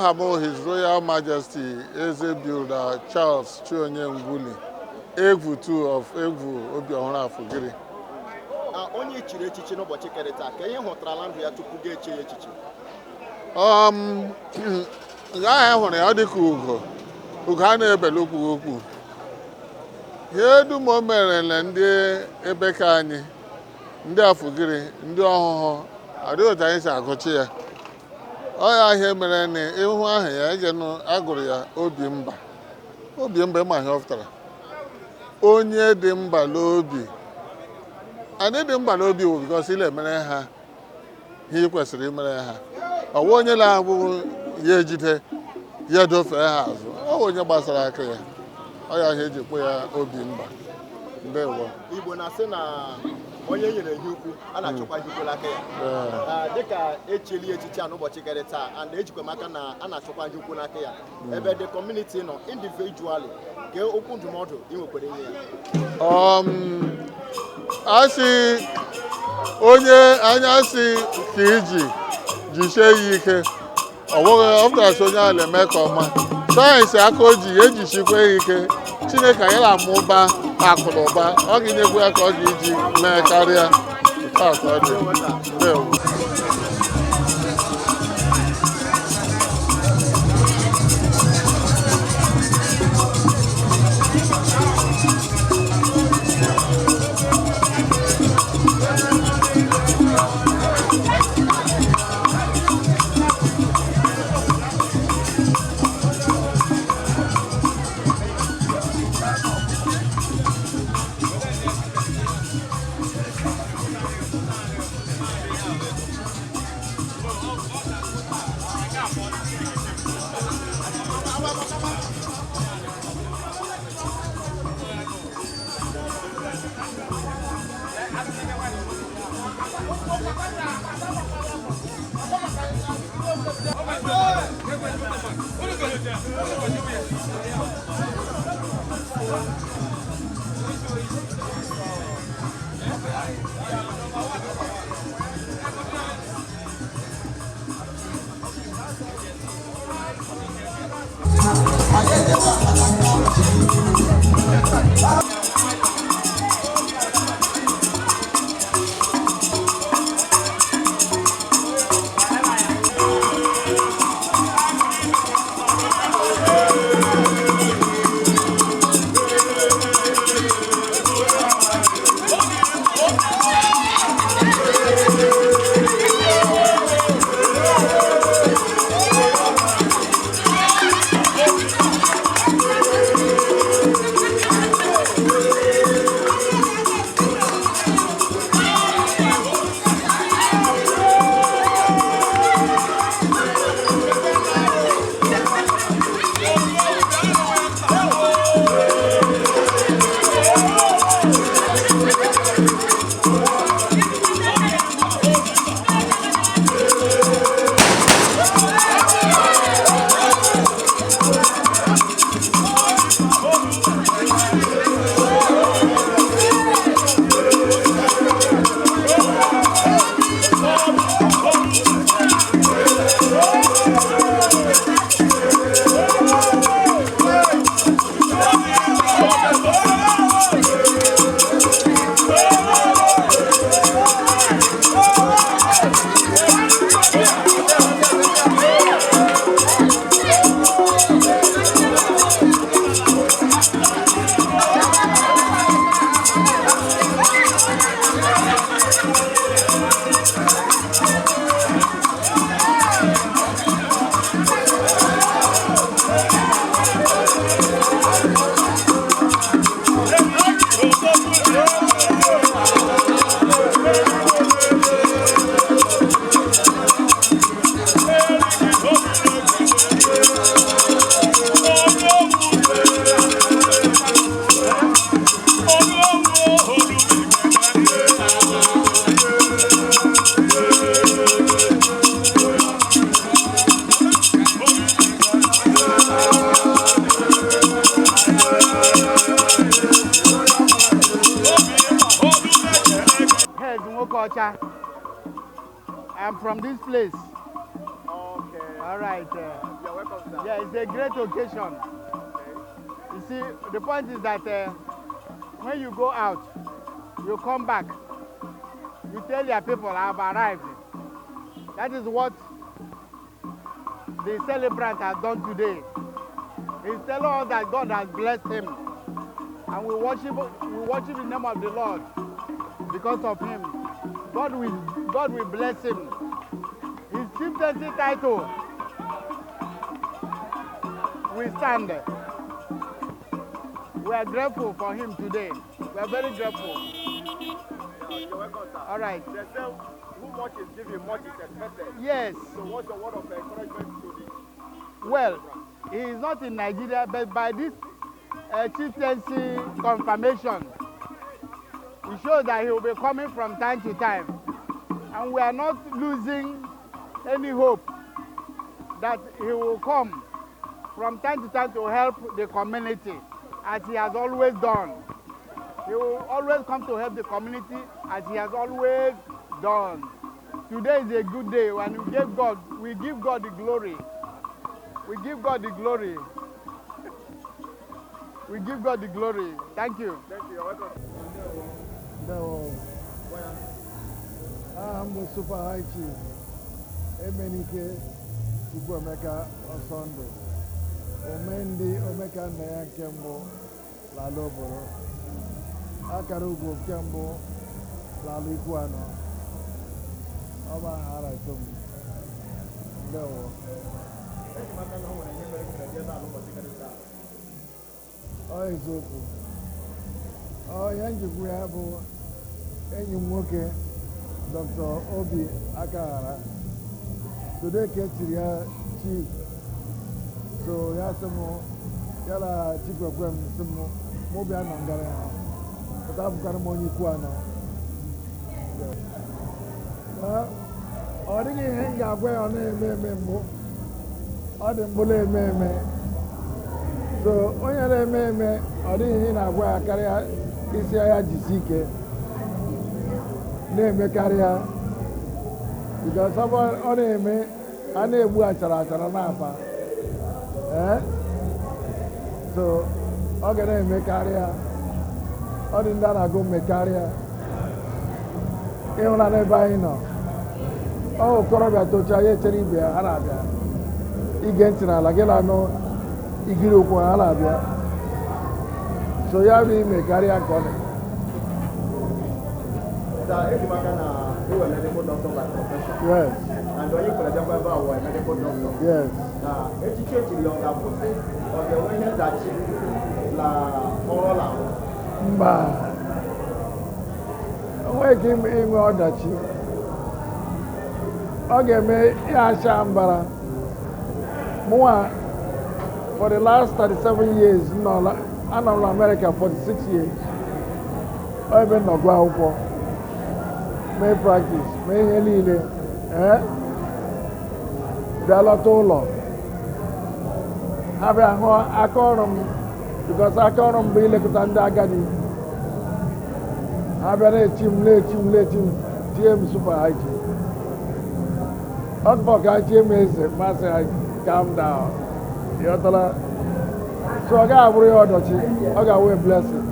aha m His Royal Majesty Eze Builder Charles Chionye Ngwuli, Egwu 2 of Egwu Obiọhụrụ Afogiri. Onye ichiri echichi n'ụbọchị kere taa, ka ihe hụtara ndụ ya tupu ga-eche ya echichi? Aha hụrụ ya ọ dị ka ugo a na-ebele okwu. Ihe dum o merele ndị ebe ka anyị, ndị Afogiri, ndị ọhụhụ, adịghị otu anyị si agụchi ya. Ọ ya ihe mere na ịhụ ahụ ya agụrụ ya obi mba ma ihe ọ pụtara. Onye dị mba n'obi. Anyị dị mba n'obi bụ because ile emere ha ihe kwesịrị imere ha. Ọ bụ onye na-abụ ya ejide ya dofee ha azụ. Ọ bụ onye gbasara aka ya. Ọ ya ihe eji kpọ ya obi mba. Ndewo. Igbo na-asị na onye nyere ihe ukwu a na-achọkwa ihe ukwu n'aka ya. Dịka echili echichi a n'ụbọchị gara taa, and ejikwa m aka na a na-achọkwa ihe ukwu n'aka ya. Ebe the community nọ individually, ka okwu ndụmọdụ ị nwekwara inye ya. Asị onye anya si ka jisie ya ike, ọ bụghị ọ pụtara onye ahụ na-eme ka ọma. Sayensị aka o ji ejisikwa ya ike. Chineke anyị na-amụba akụ na ụba, ọ ga-enyekwa ya ka ọ ga-eji mee karịa. Ka ọ dị. Ndewo. I'm from this place. Okay. All right. You're welcome, sir. Yeah, it's a great occasion. You see, the point is that when you go out, you come back, you tell your people I've arrived. That is what the celebrant has done today. He's telling us that God has blessed him, and we worship the name of the Lord because of him. God will bless him. His chieftaincy title we stand. We are grateful for him today. We are very grateful. You're welcome, sir. All right. They say, who much is given, much is expected. Yes. So what's your word of encouragement to the... Well, he is not in Nigeria, but by this chieftaincy confirmation, it shows that he will be coming from time to time. And we are not losing any hope that he will come from time to time to help the community, as he has always done. He will always come to help the community, as he has always done. Today is a good day when we give God the glory. We give God the glory. We give God the glory. Thank you. Thank you. You're welcome. No. I'm the Super High Chief. Emenike Chukwuemeka Osondo. Omendi Omeka Naya Kembo Laloboro. Akarugo Kembo Lalikuano. Akahara Tom. No. Ọ eziokwu. Ya njikwu ya bụ enyi m nwoke Dr. Obi Akahara. Today ka etiri ya chief. So ya sị m ya na chief ekwe m sị m mụ bịa na ngara ya. Pụta abụkarị m onye ikwu anọ. Ọ dịghị ihe m ga-agwa ya ọ na-eme eme mbụ. Ọ dị mbụ na-eme eme. So onye na-eme eme ọ dịghị ihe na-agwa ya karịa isi ya jisi ike na-eme karịa. Because ọ na-eme a na-egbu achara n'afa. So ọ ga na-eme karịa. Ọ dị ndị a na-agụ mme karịa. Ịhụla n'ebe anyị nọ. Ọ okorobịa tocha ya echere ibe ya ha na-abịa. Ige ntị n'ala gị na-anụ igiri okwu ha na-abịa. So ya bụ ime karịa ka ọ dị. Yes. And when you put a job about a medical doctor. Yes. Educate your doctor. Or the way that all Mba. Onweghị inwe ọdachi. Ọ ga-eme ya acha mbara. Mụnwa, for the last 37 years, I'm in America 46 years. I've been to akwụkwọ, mee practice, mee ihe niile. Bịa lọta ụlọ. Ha bịa hụ aka ọrụ m, because aka ọrụ m bụ ilekọta ndị agadi. Ha bịa na-echi m, tie m Super High Chief. Ọ bụ ka tie m eze, masị ha, calm down. Ịghọtala? So ọ ga-abụrụ ya ọdachi, ọ ga-awụ a blessing.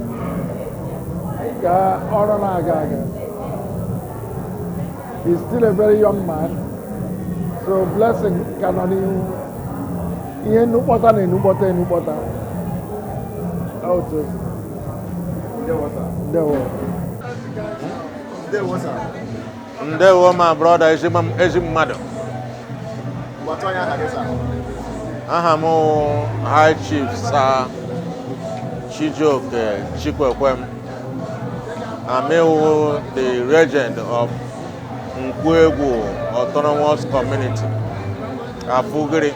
Ka ọrụ na-aga aga. He's still a very young man. So blessing ka nọ n'ihu. Ihe nnukpọta na enukpọta. Otu. Ndewo my brother ezi mmadụ. Aha m High Chief Sir Chijioke Chikwekwem. I'm the regent of Nkwegu Autonomous Community, Afugiri.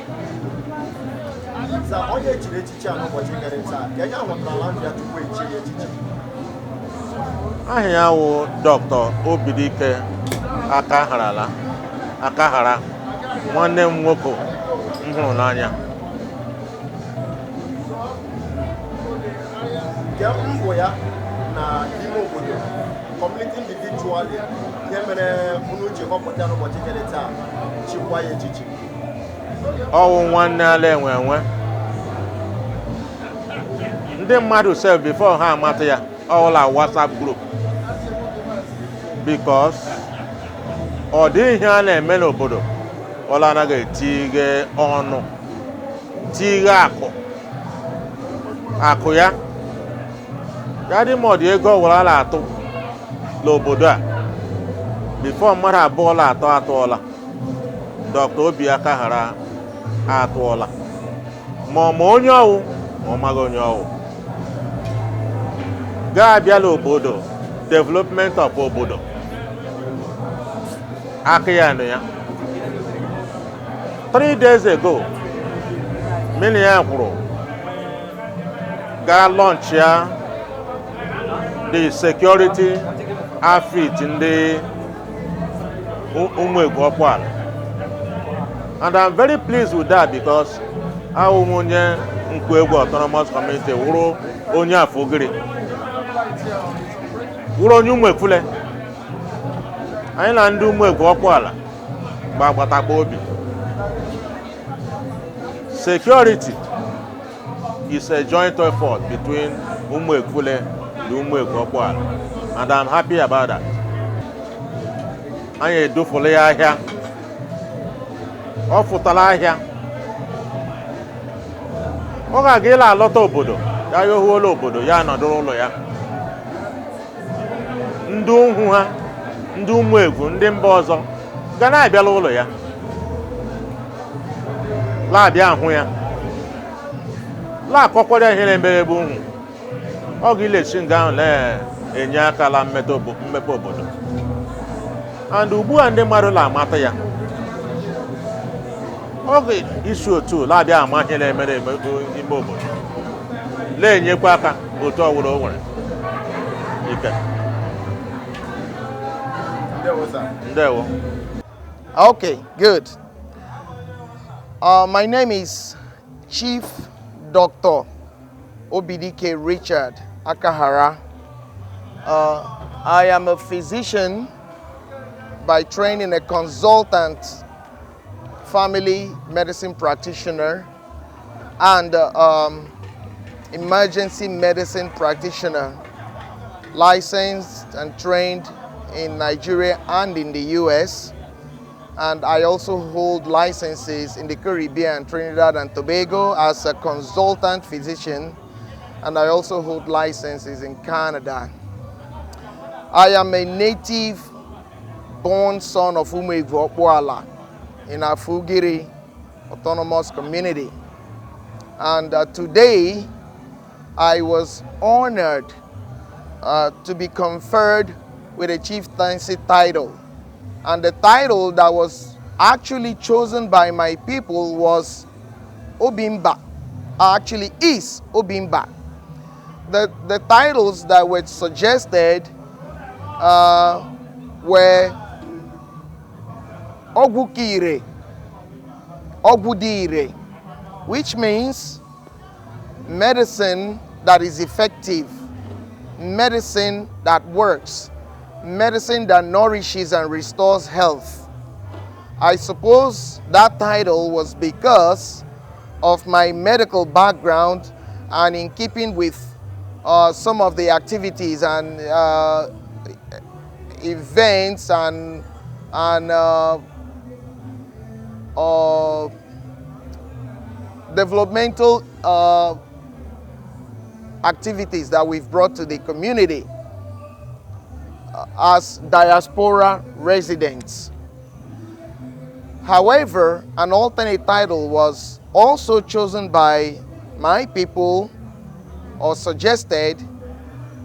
Ahịa wụ Dr. Obidike Akahara, nwanne m nwoke m hụrụ n'anya. Na ime obodo community individually ihe mere unu ji họpụta n'ụbọchị kere taa chịkwa ya echichi. ọwụ nwanne ala enwe enwe ndị mmadụ sef before ha amata ya ọwụla WhatsApp group because ọ dị ihe a na-eme n'obodo ọla anaghị etighe ọnụ tighe akụ ya dị ma ọ dị ego ọwụla na-atụ n'obodo a before mmadụ abụọ la atọ atụọla Dr. Obi Akahara atụọla ma onye ọwụ ma ọ maghị onye ọwụ ga-abịala obodo development of obodo aka ya nụ ya 3 days ago mini ya kwuru ga launch ya the security outfit ndị ụmụegwu ọkpụala and I'm very pleased with that because ahụ m onye nkwu egwu autonomous community wụrụ onye Afogiri wụrụ onye ụmụekwule anyị na ndị ụmụegwu ọkpụala gbagbatakwa obi. Security is a joint effort between ụmụekwule and ụmụegwu ọkpụala and I'm happy about that. Anyị edufula ya ahịa ọ fụtala ahịa ọ ga-aga ịla alọta obodo ya yohuola obodo ya nọdụrụ ụlọ ya ndị ụhụ ha ndị ụmụegwu ndị mba ọzọ ga na-abịala ụlọ ya la-abịa ahụ ya la-akọkwara ihe na-emere ebe ụhụ ọ ga-ilesi nga ahụ na-enye aka la mmepe obodo and ugbu a ndị mmadụ la-amata ya oge isi otu la-abịa ama ihe na-emere ime obodo la-enyekwa aka otu ọwụrụ o nwere ike. Ndewo. Okay, good. My name is Chief Dr. Obidike Richard Akahara. I am a physician by training, a consultant, family medicine practitioner, and emergency medicine practitioner, licensed and trained in Nigeria and in the US. And I also hold licenses in the Caribbean, Trinidad and Tobago as a consultant physician, and I also hold licenses in Canada. I am a native born son of Umegwu Okpuala in Afugiri Autonomous Community. And today I was honored to be conferred with a chieftaincy title. And the title that was actually chosen by my people was Obimba, actually is Obimba. The titles that were suggested were Ogukire, Ogudire, which means medicine that is effective, medicine that works, medicine that nourishes and restores health. I suppose that title was because of my medical background and in keeping with some of the activities and events and developmental activities that we've brought to the community as diaspora residents. However, an alternate title was also chosen by my people or suggested.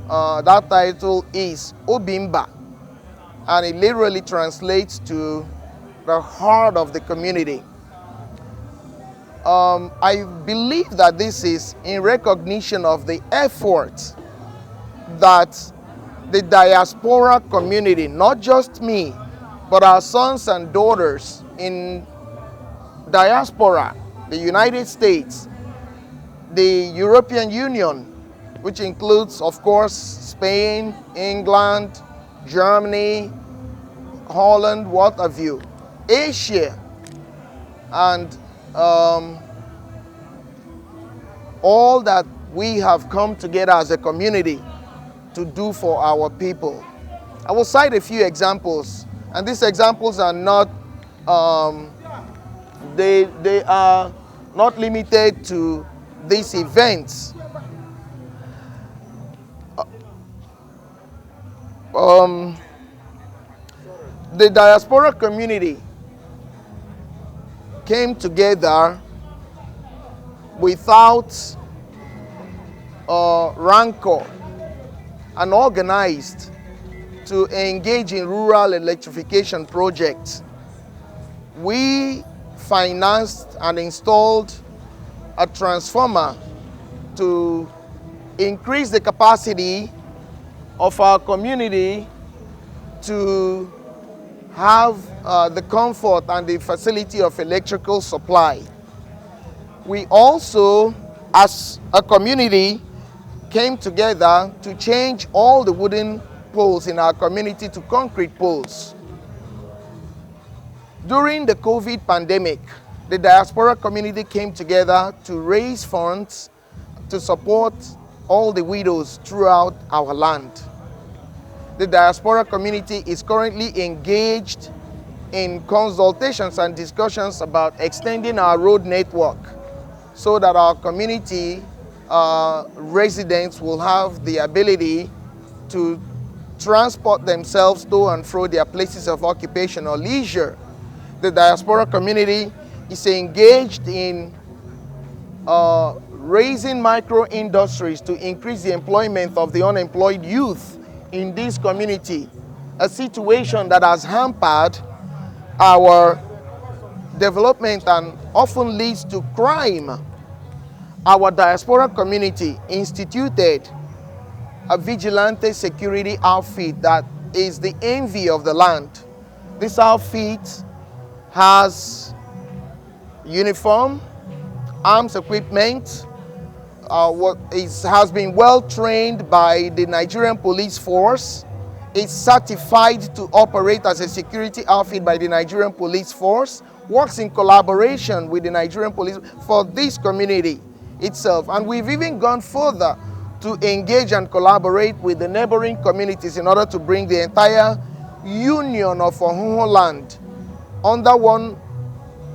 That title is Obimba, and it literally translates to the heart of the community. I believe that this is in recognition of the effort that the diaspora community, not just me, but our sons and daughters in diaspora, the United States, the European Union, which includes, of course, Spain, England, Germany, Holland, what have you, Asia, and all that we have come together as a community to do for our people. I will cite a few examples, and these examples are not, they are not limited to these events. The diaspora community came together without rancor and organized to engage in rural electrification projects. We financed and installed a transformer to increase the capacity of our community to have the comfort and the facility of electrical supply. We also, as a community, came together to change all the wooden poles in our community to concrete poles. During the COVID pandemic, the diaspora community came together to raise funds to support all the widows throughout our land. The diaspora community is currently engaged in consultations and discussions about extending our road network so that our community residents will have the ability to transport themselves to and fro their places of occupation or leisure. The diaspora community is engaged in raising micro industries to increase the employment of the unemployed youth in this community, a situation that has hampered our development and often leads to crime. Our diaspora community instituted a vigilante security outfit that is the envy of the land. This outfit has uniform, arms equipment, has been well trained by the Nigerian police force. It's certified to operate as a security outfit by the Nigerian police force, works in collaboration with the Nigerian police for this community itself. And we've even gone further to engage and collaborate with the neighboring communities in order to bring the entire union of Ohuhu land under one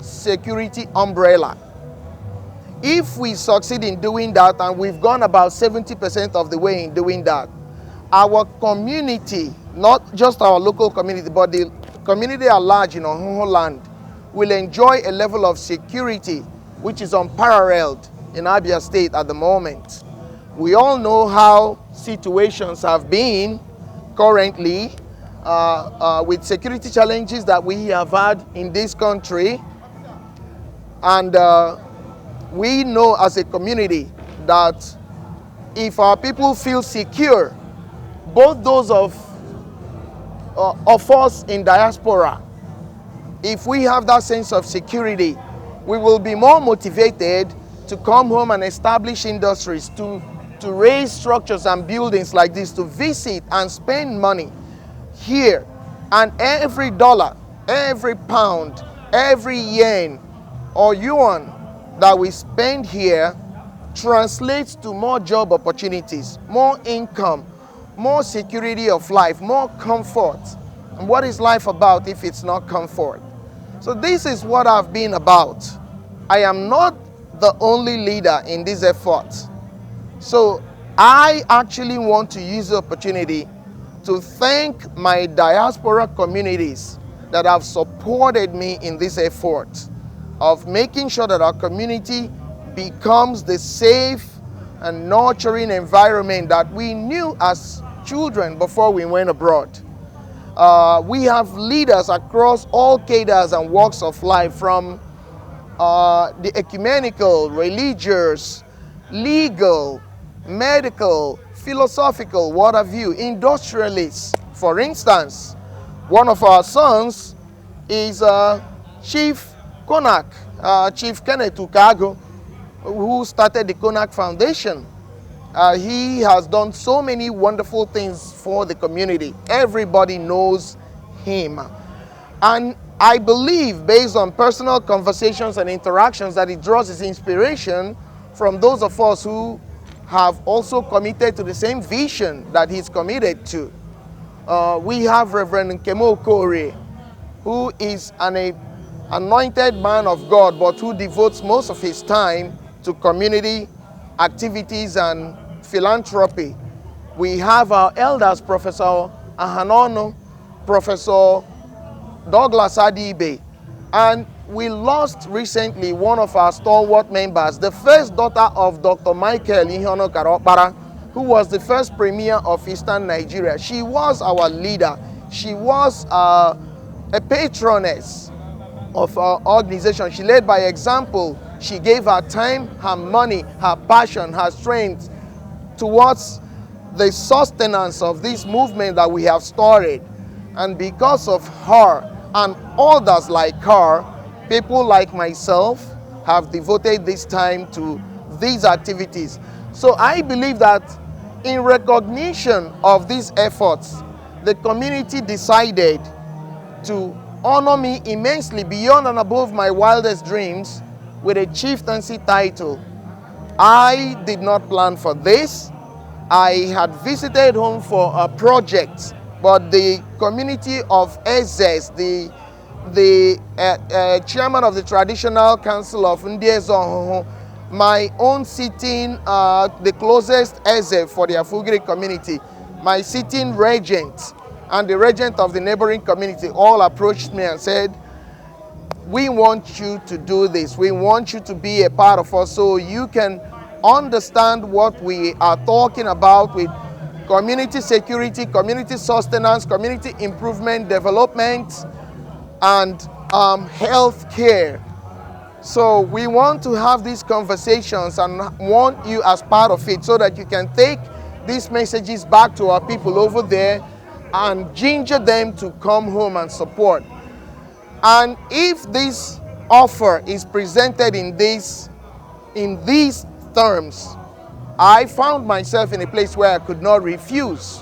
security umbrella. If we succeed in doing that, and we've gone about 70% of the way in doing that, our community, not just our local community, but the community at large in Ohuhu land, will enjoy a level of security which is unparalleled in Abia State at the moment. We all know how situations have been currently with security challenges that we have had in this country, and we know as a community that if our people feel secure, both those of us in diaspora, if we have that sense of security, we will be more motivated to come home and establish industries, to raise structures and buildings like this, to visit and spend money here. And every dollar, every pound, every yen or yuan that we spend here translates to more job opportunities, more income, more security of life, more comfort. And what is life about if it's not comfort? So this is what I've been about. I am not the only leader in this effort. So I actually want to use the opportunity to thank my diaspora communities that have supported me in this effort of making sure that our community becomes the safe and nurturing environment that we knew as children before we went abroad. We have leaders across all cadres and walks of life, from the ecumenical, religious, legal, medical, philosophical, what have you, industrialists. For instance, one of our sons is Chief Konak, Chief Kenneth Ukago, who started the Konak Foundation. He has done so many wonderful things for the community. Everybody knows him. And I believe, based on personal conversations and interactions, that it draws its inspiration from those of us who have also committed to the same vision that he's committed to. We have Reverend Nkemo Kore, who is an anointed man of God, but who devotes most of his time to community activities and philanthropy. We have our elders, Professor Ahanono, Professor Douglas Adibe, and we lost recently one of our stalwart members, the first daughter of Dr. Michael Ihono Karopara, who was the first premier of Eastern Nigeria. She was our leader. She was a patroness of our organization. She led by example. She gave her time, her money, her passion, her strength towards the sustenance of this movement that we have started. And because of her and others like her, people like myself have devoted this time to these activities. So I believe that in recognition of these efforts, the community decided to honor me immensely beyond and above my wildest dreams with a chieftaincy title. I did not plan for this. I had visited home for a project, but the community of Ezes, the chairman of the traditional council of Ndiezo, my own sitting, the closest Eze for the Afugiri community, my sitting regent, and the regent of the neighboring community all approached me and said, we want you to do this. We want you to be a part of us so you can understand what we are talking about with community security, community sustenance, community improvement, development, and health care. So we want to have these conversations and want you as part of it so that you can take these messages back to our people over there and ginger them to come home and support. And if this offer is presented in these terms, I found myself in a place where I could not refuse.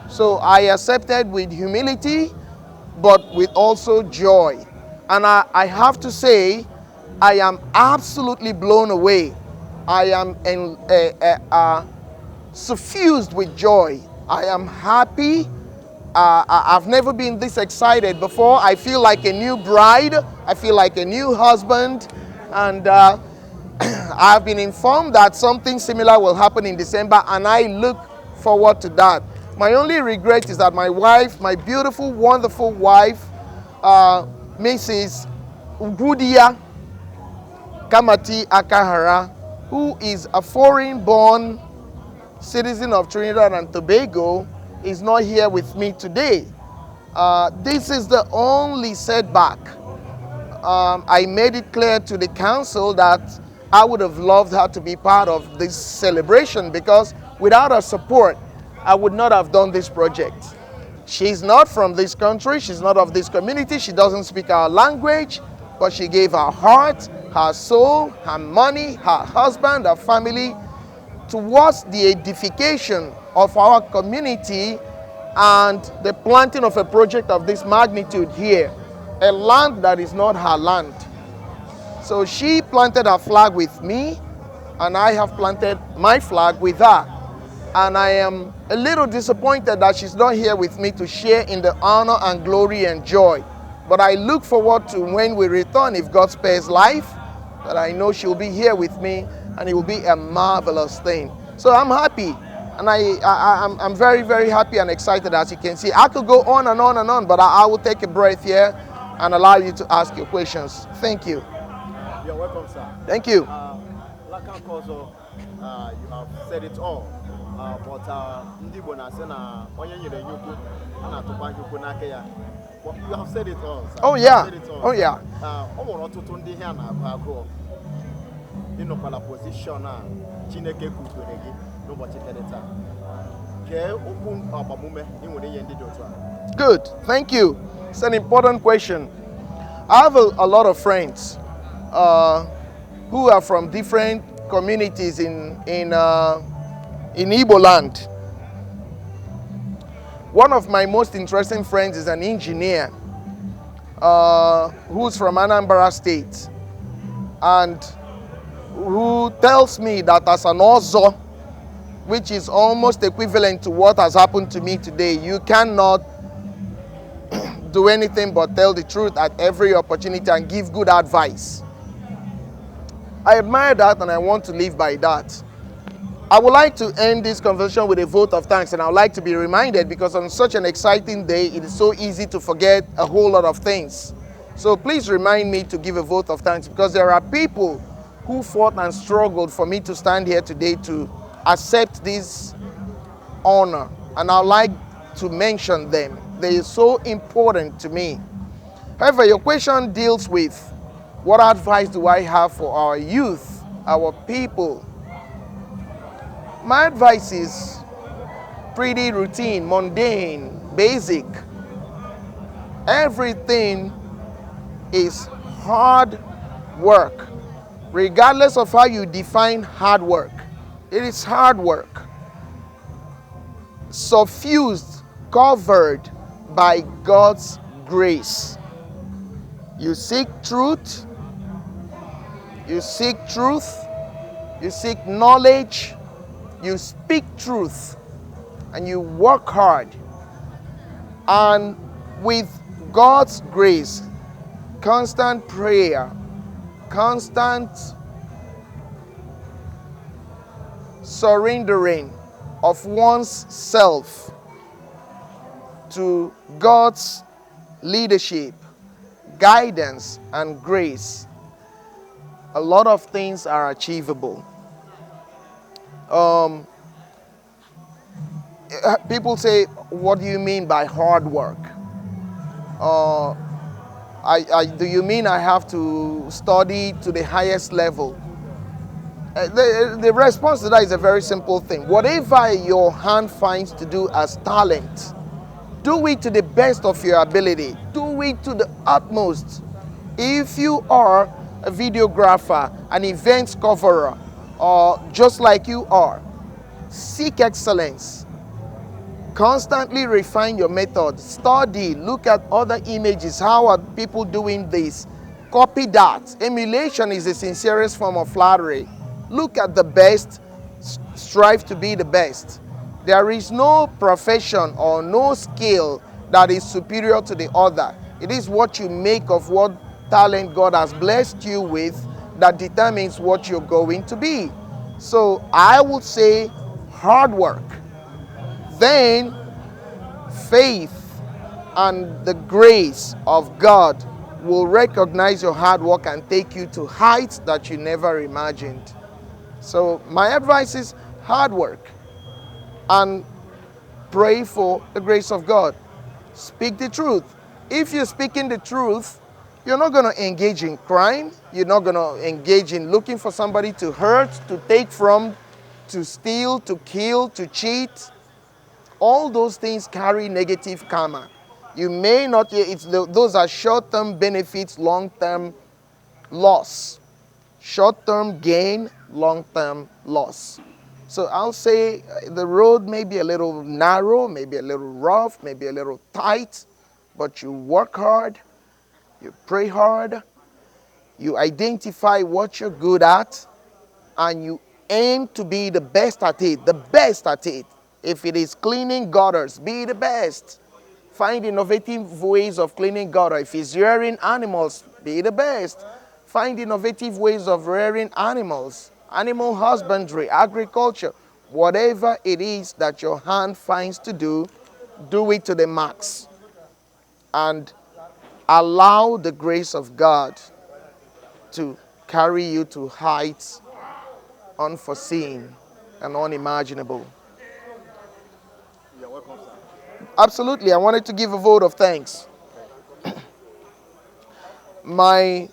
So I accepted with humility, but with also joy. And I have to say, I am absolutely blown away. I am suffused with joy. I am happy. I've never been this excited before. I feel like a new bride. I feel like a new husband. And I've been informed that something similar will happen in December, and I look forward to that. My only regret is that my wife, my beautiful, wonderful wife, Mrs. Ugudia Kamati Akahara, who is a foreign-born citizen of Trinidad and Tobago, is not here with me today. This is the only setback. I made it clear to the council that I would have loved her to be part of this celebration because without her support, I would not have done this project. She's not from this country, she's not of this community, she doesn't speak our language, but she gave her heart, her soul, her money, her husband, her family towards the edification of our community and the planting of a project of this magnitude here, a land that is not her land. So she planted her flag with me, and I have planted my flag with her. And I am a little disappointed that she's not here with me to share in the honor and glory and joy. But I look forward to when we return, if God spares life, that I know she'll be here with me, and it will be a marvelous thing. So I'm happy, and I'm very, very happy and excited, as you can see. I could go on and on and on, but I will take a breath here and allow you to ask your questions. Thank you. You're welcome, sir. Thank you. Lakan Kozo, you have said it all. But Ndibo na say na onye nyere nyuku ana topa nyuku na ake ya. You have said it all, sir. Oh yeah. Oh yeah. O nwere ọtụtụ ndị ihe a na-agụ agụ. Ịnọkwala position a Chineke kwukwere gị n'ụbọchị kere taa. Kee okwu agbamume ị nwere ihe ndị dị otu a. Good. Thank you. It's an important question. I have a lot of friends who are from different communities in Igbo land. One of my most interesting friends is an engineer. who's from Anambra State, and who tells me that as an Ozo, which is almost equivalent to what has happened to me today, you cannot do anything but tell the truth at every opportunity and give good advice. I admire that and I want to live by that. I would like to end this conversation with a vote of thanks, and I would like to be reminded, because on such an exciting day, it is so easy to forget a whole lot of things. So please remind me to give a vote of thanks, because there are people who fought and struggled for me to stand here today to accept this honor, and I'd like to mention them. They are so important to me. However, your question deals with what advice do I have for our youth, our people. My advice is pretty routine, mundane, basic. Everything is hard work, regardless of how you define hard work. It is hard work, suffused, covered by God's grace. You seek truth, you seek knowledge, you speak truth, and you work hard. And with God's grace, constant prayer, constant surrendering of one's self to God's leadership, guidance, and grace, a lot of things are achievable. People say, what do you mean by hard work? Do you mean I have to study to the highest level? The response to that is a very simple thing. Whatever your hand finds to do as talent, do it to the best of your ability. Do it to the utmost. If you are a videographer, an events coverer, or just like you are, seek excellence. Constantly refine your method. Study, look at other images. How are people doing this? Copy that. Emulation is the sincerest form of flattery. Look at the best, strive to be the best. There is no profession or no skill that is superior to the other. It is what you make of what talent God has blessed you with that determines what you're going to be. So I would say hard work. Then faith and the grace of God will recognize your hard work and take you to heights that you never imagined. So my advice is hard work and pray for the grace of God. Speak the truth. If you're speaking the truth, you're not going to engage in crime. You're not going to engage in looking for somebody to hurt, to take from, to steal, to kill, to cheat. All those things carry negative karma. You may not, those are short-term benefits, long-term loss. Short-term gain, long-term loss. So I'll say the road may be a little narrow, maybe a little rough, maybe a little tight, but you work hard, you pray hard, you identify what you're good at, and you aim to be the best at it, the best at it. If it is cleaning gutters, be the best. Find innovative ways of cleaning gutters. If it's rearing animals, be the best. Find innovative ways of rearing animals, animal husbandry, agriculture. Whatever it is that your hand finds to do it to the max. And allow the grace of God to carry you to heights unforeseen and unimaginable. You're welcome, sir. Absolutely. I wanted to give a vote of thanks. My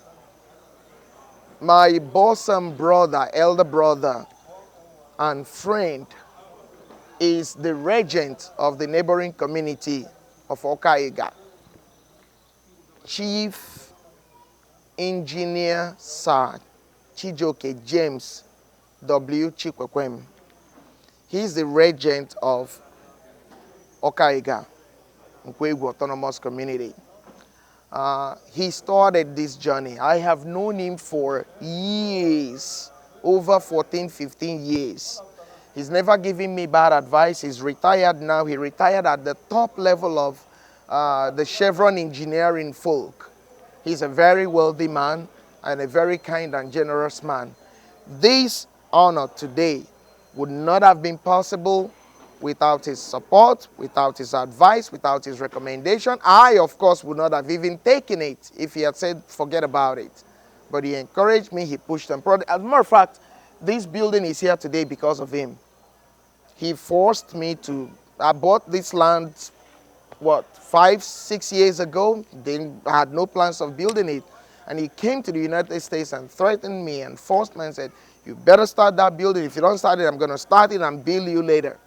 bosom brother, elder brother, and friend is the regent of the neighboring community of Akahara, Chief Engineer Sir Chijoke James W. Chikwekwem. He's the regent of Akahara, Nkwegu Autonomous Community. He started this journey. I have known him for years, over 14, 15 years. He's never given me bad advice. He's retired now. He retired at the top level of the Chevron engineering folk. He's a very wealthy man and a very kind and generous man. This honor today would not have been possible without his support, without his advice, without his recommendation. I, of course, would not have even taken it if he had said, forget about it. But he encouraged me, he pushed and prodded. As a matter of fact, this building is here today because of him. He forced me to, I bought this land, what, 5, 6 years ago. I had no plans of building it. And he came to the United States and threatened me and forced me and said, you better start that building. If you don't start it, I'm going to start it and bill you later.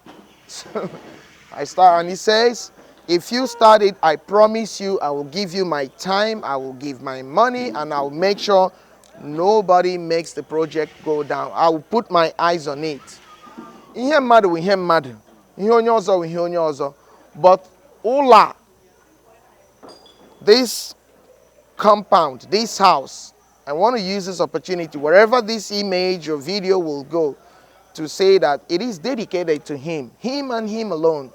So I start, and he says, if you start it, I promise you, I will give you my time, I will give my money, and I'll make sure nobody makes the project go down. I will put my eyes on it. Ihe mmadụ ihe mmadụ, ihe onye ọzọ ihe onye ọzọ. But Ola, this compound, this house, I want to use this opportunity, wherever this image or video will go, to say that it is dedicated to him and him alone.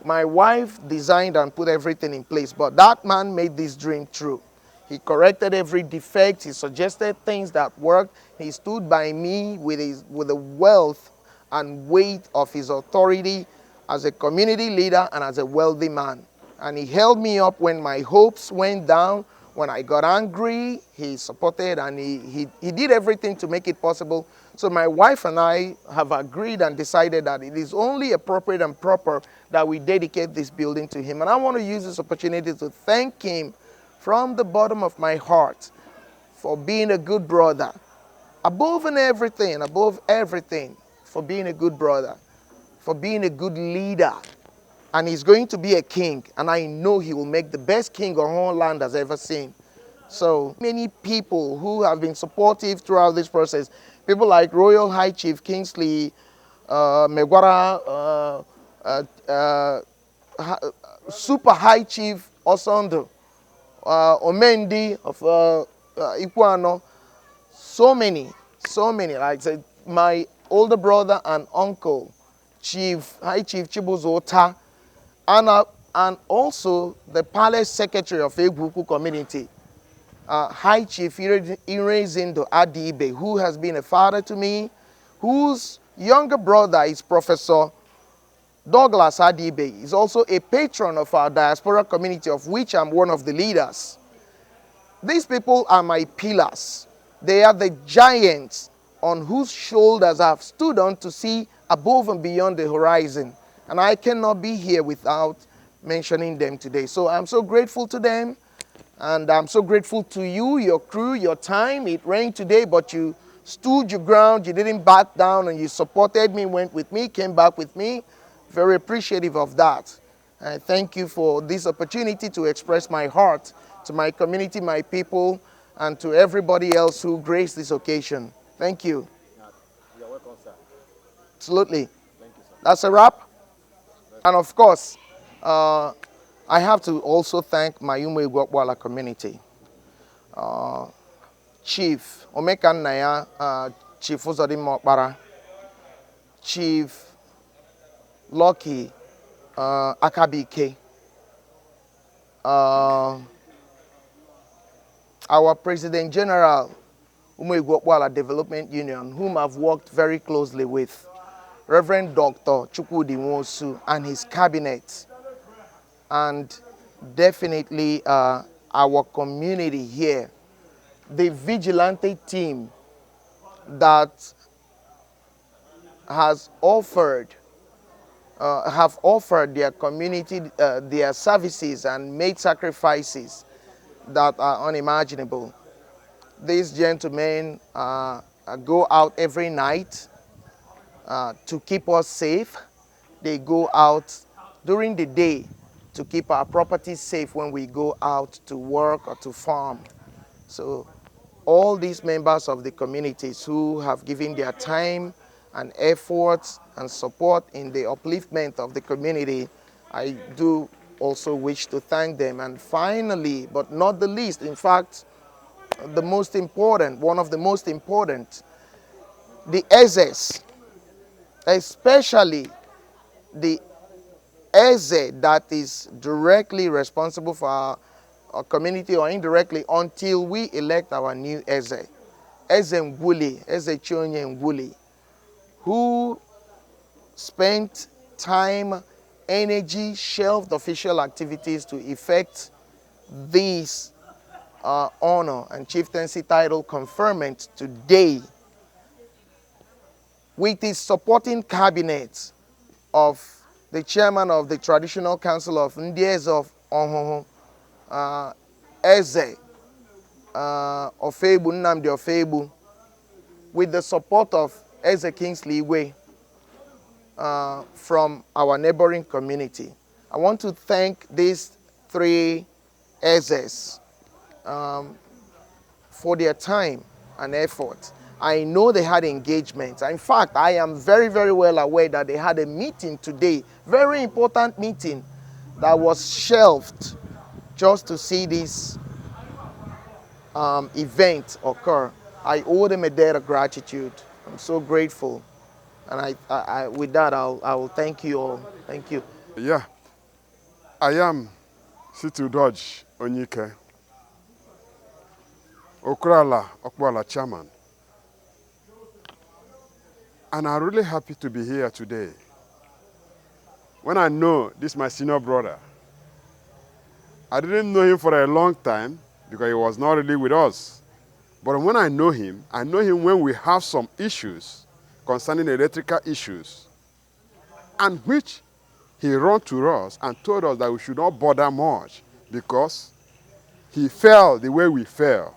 My wife designed and put everything in place, but that man made this dream true. He corrected every defect, he suggested things that worked, he stood by me with the wealth and weight of his authority as a community leader and as a wealthy man. And he held me up when my hopes went down. When I got angry, he supported, and he did everything to make it possible. So my wife and I have agreed and decided that it is only appropriate and proper that we dedicate this building to him. And I want to use this opportunity to thank him from the bottom of my heart for being a good brother. Above everything, for being a good brother, for being a good leader. And he's going to be a king, and I know he will make the best king our whole land has ever seen. So many people who have been supportive throughout this process, people like Royal High Chief Kingsley Megwara, Super High Chief Osondo, Omendi of Ikuano, so many, like I said, my older brother and uncle, High Chief Chibuzota, and also the palace secretary of Egwuku community, High Chief Irezindo Adibe, who has been a father to me, whose younger brother is Professor Douglas Adibe. He's also a patron of our diaspora community, of which I'm one of the leaders. These people are my pillars. They are the giants on whose shoulders I've stood on to see above and beyond the horizon. And I cannot be here without mentioning them today. So I'm so grateful to them. And I'm so grateful to you, your crew, your time. It rained today, but you stood your ground. You didn't back down, and you supported me, went with me, came back with me. Very appreciative of that. And thank you for this opportunity to express my heart to my community, my people, and to everybody else who graced this occasion. Thank you. You're welcome, sir. Absolutely. Thank you, sir. That's a wrap. And of course, I have to also thank my Umu Igwakbala community. Chief Omekan Naya, Chief Uzodim Mokbara, Chief Lucky Akabike, our President General, Umu Igwakbala Development Union, whom I've worked very closely with, Reverend Dr. Chukwudi Nwosu and his cabinet, and definitely our community here, the vigilante team that has have offered their community their services and made sacrifices that are unimaginable. These gentlemen go out every night to keep us safe. They go out during the day to keep our properties safe when we go out to work or to farm. So all these members of the communities who have given their time and efforts and support in the upliftment of the community, I do also wish to thank them. And finally, but not the least, in fact, the most important, one of the most important, the Ezes, especially the Eze that is directly responsible for our community, or indirectly, until we elect our new Eze, Eze Ngwuli, Eze Chionye Ngwuli, who spent time, energy, shelved official activities to effect this honor and chieftaincy title conferment today, with his supporting cabinet of the chairman of the Traditional Council of Ndieze of Onhoho, Eze Ofebu, Nnamdi Ofebu, with the support of Eze Kingsley Igwe from our neighboring community. I want to thank these three Ezes for their time and effort. I know they had engagements. In fact, I am very, very well aware that they had a meeting today, very important meeting, that was shelved just to see this event occur. I owe them a debt of gratitude. I'm so grateful. And with that, I will thank you all. Thank you. Yeah, I am Situ Dodge Onyike, Okrala Okwala chairman. And I'm really happy to be here today. When I know this is my senior brother, I didn't know him for a long time because he was not really with us. But when I know him when we have some issues concerning electrical issues, and which he ran to us and told us that we should not bother much because he felt the way we felt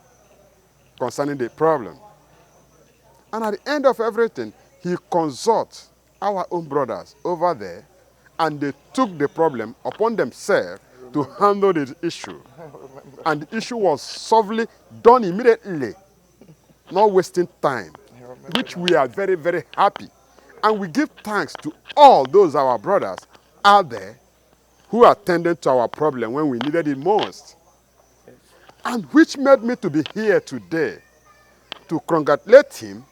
concerning the problem. And at the end of everything, he consulted our own brothers over there, and they took the problem upon themselves to handle the issue. And the issue was solved, done immediately, not wasting time, which we are very, very happy. And we give thanks to all those our brothers out there who attended to our problem when we needed it most. And which made me to be here today to congratulate him,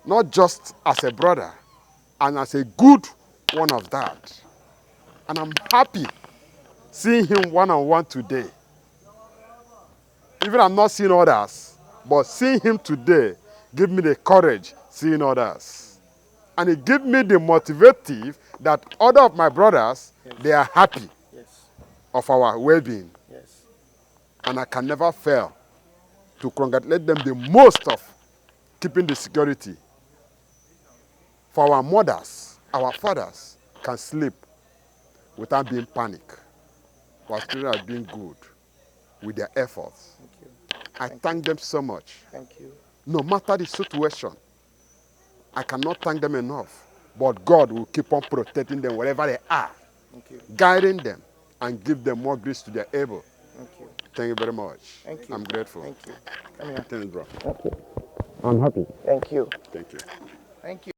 not just as a brother, and as a good one of that. And I'm happy seeing him one-on-one today. Even I'm not seeing others, but seeing him today give me the courage seeing others. And it gives me the motivative that other of my brothers, they are happy of our well-being. And I can never fail to congratulate them the most of keeping the security. For our mothers, our fathers can sleep without being panicked. Our children are doing good with their efforts. I thank them so much. Thank you. No matter the situation, I cannot thank them enough. But God will keep on protecting them wherever they are, guiding them, and give them more grace to their able. Thank you. Thank you very much. Thank you. I'm grateful. Thank you. Come here. Thank you, bro. Thank you. I'm happy. Thank you. Thank you. Thank you.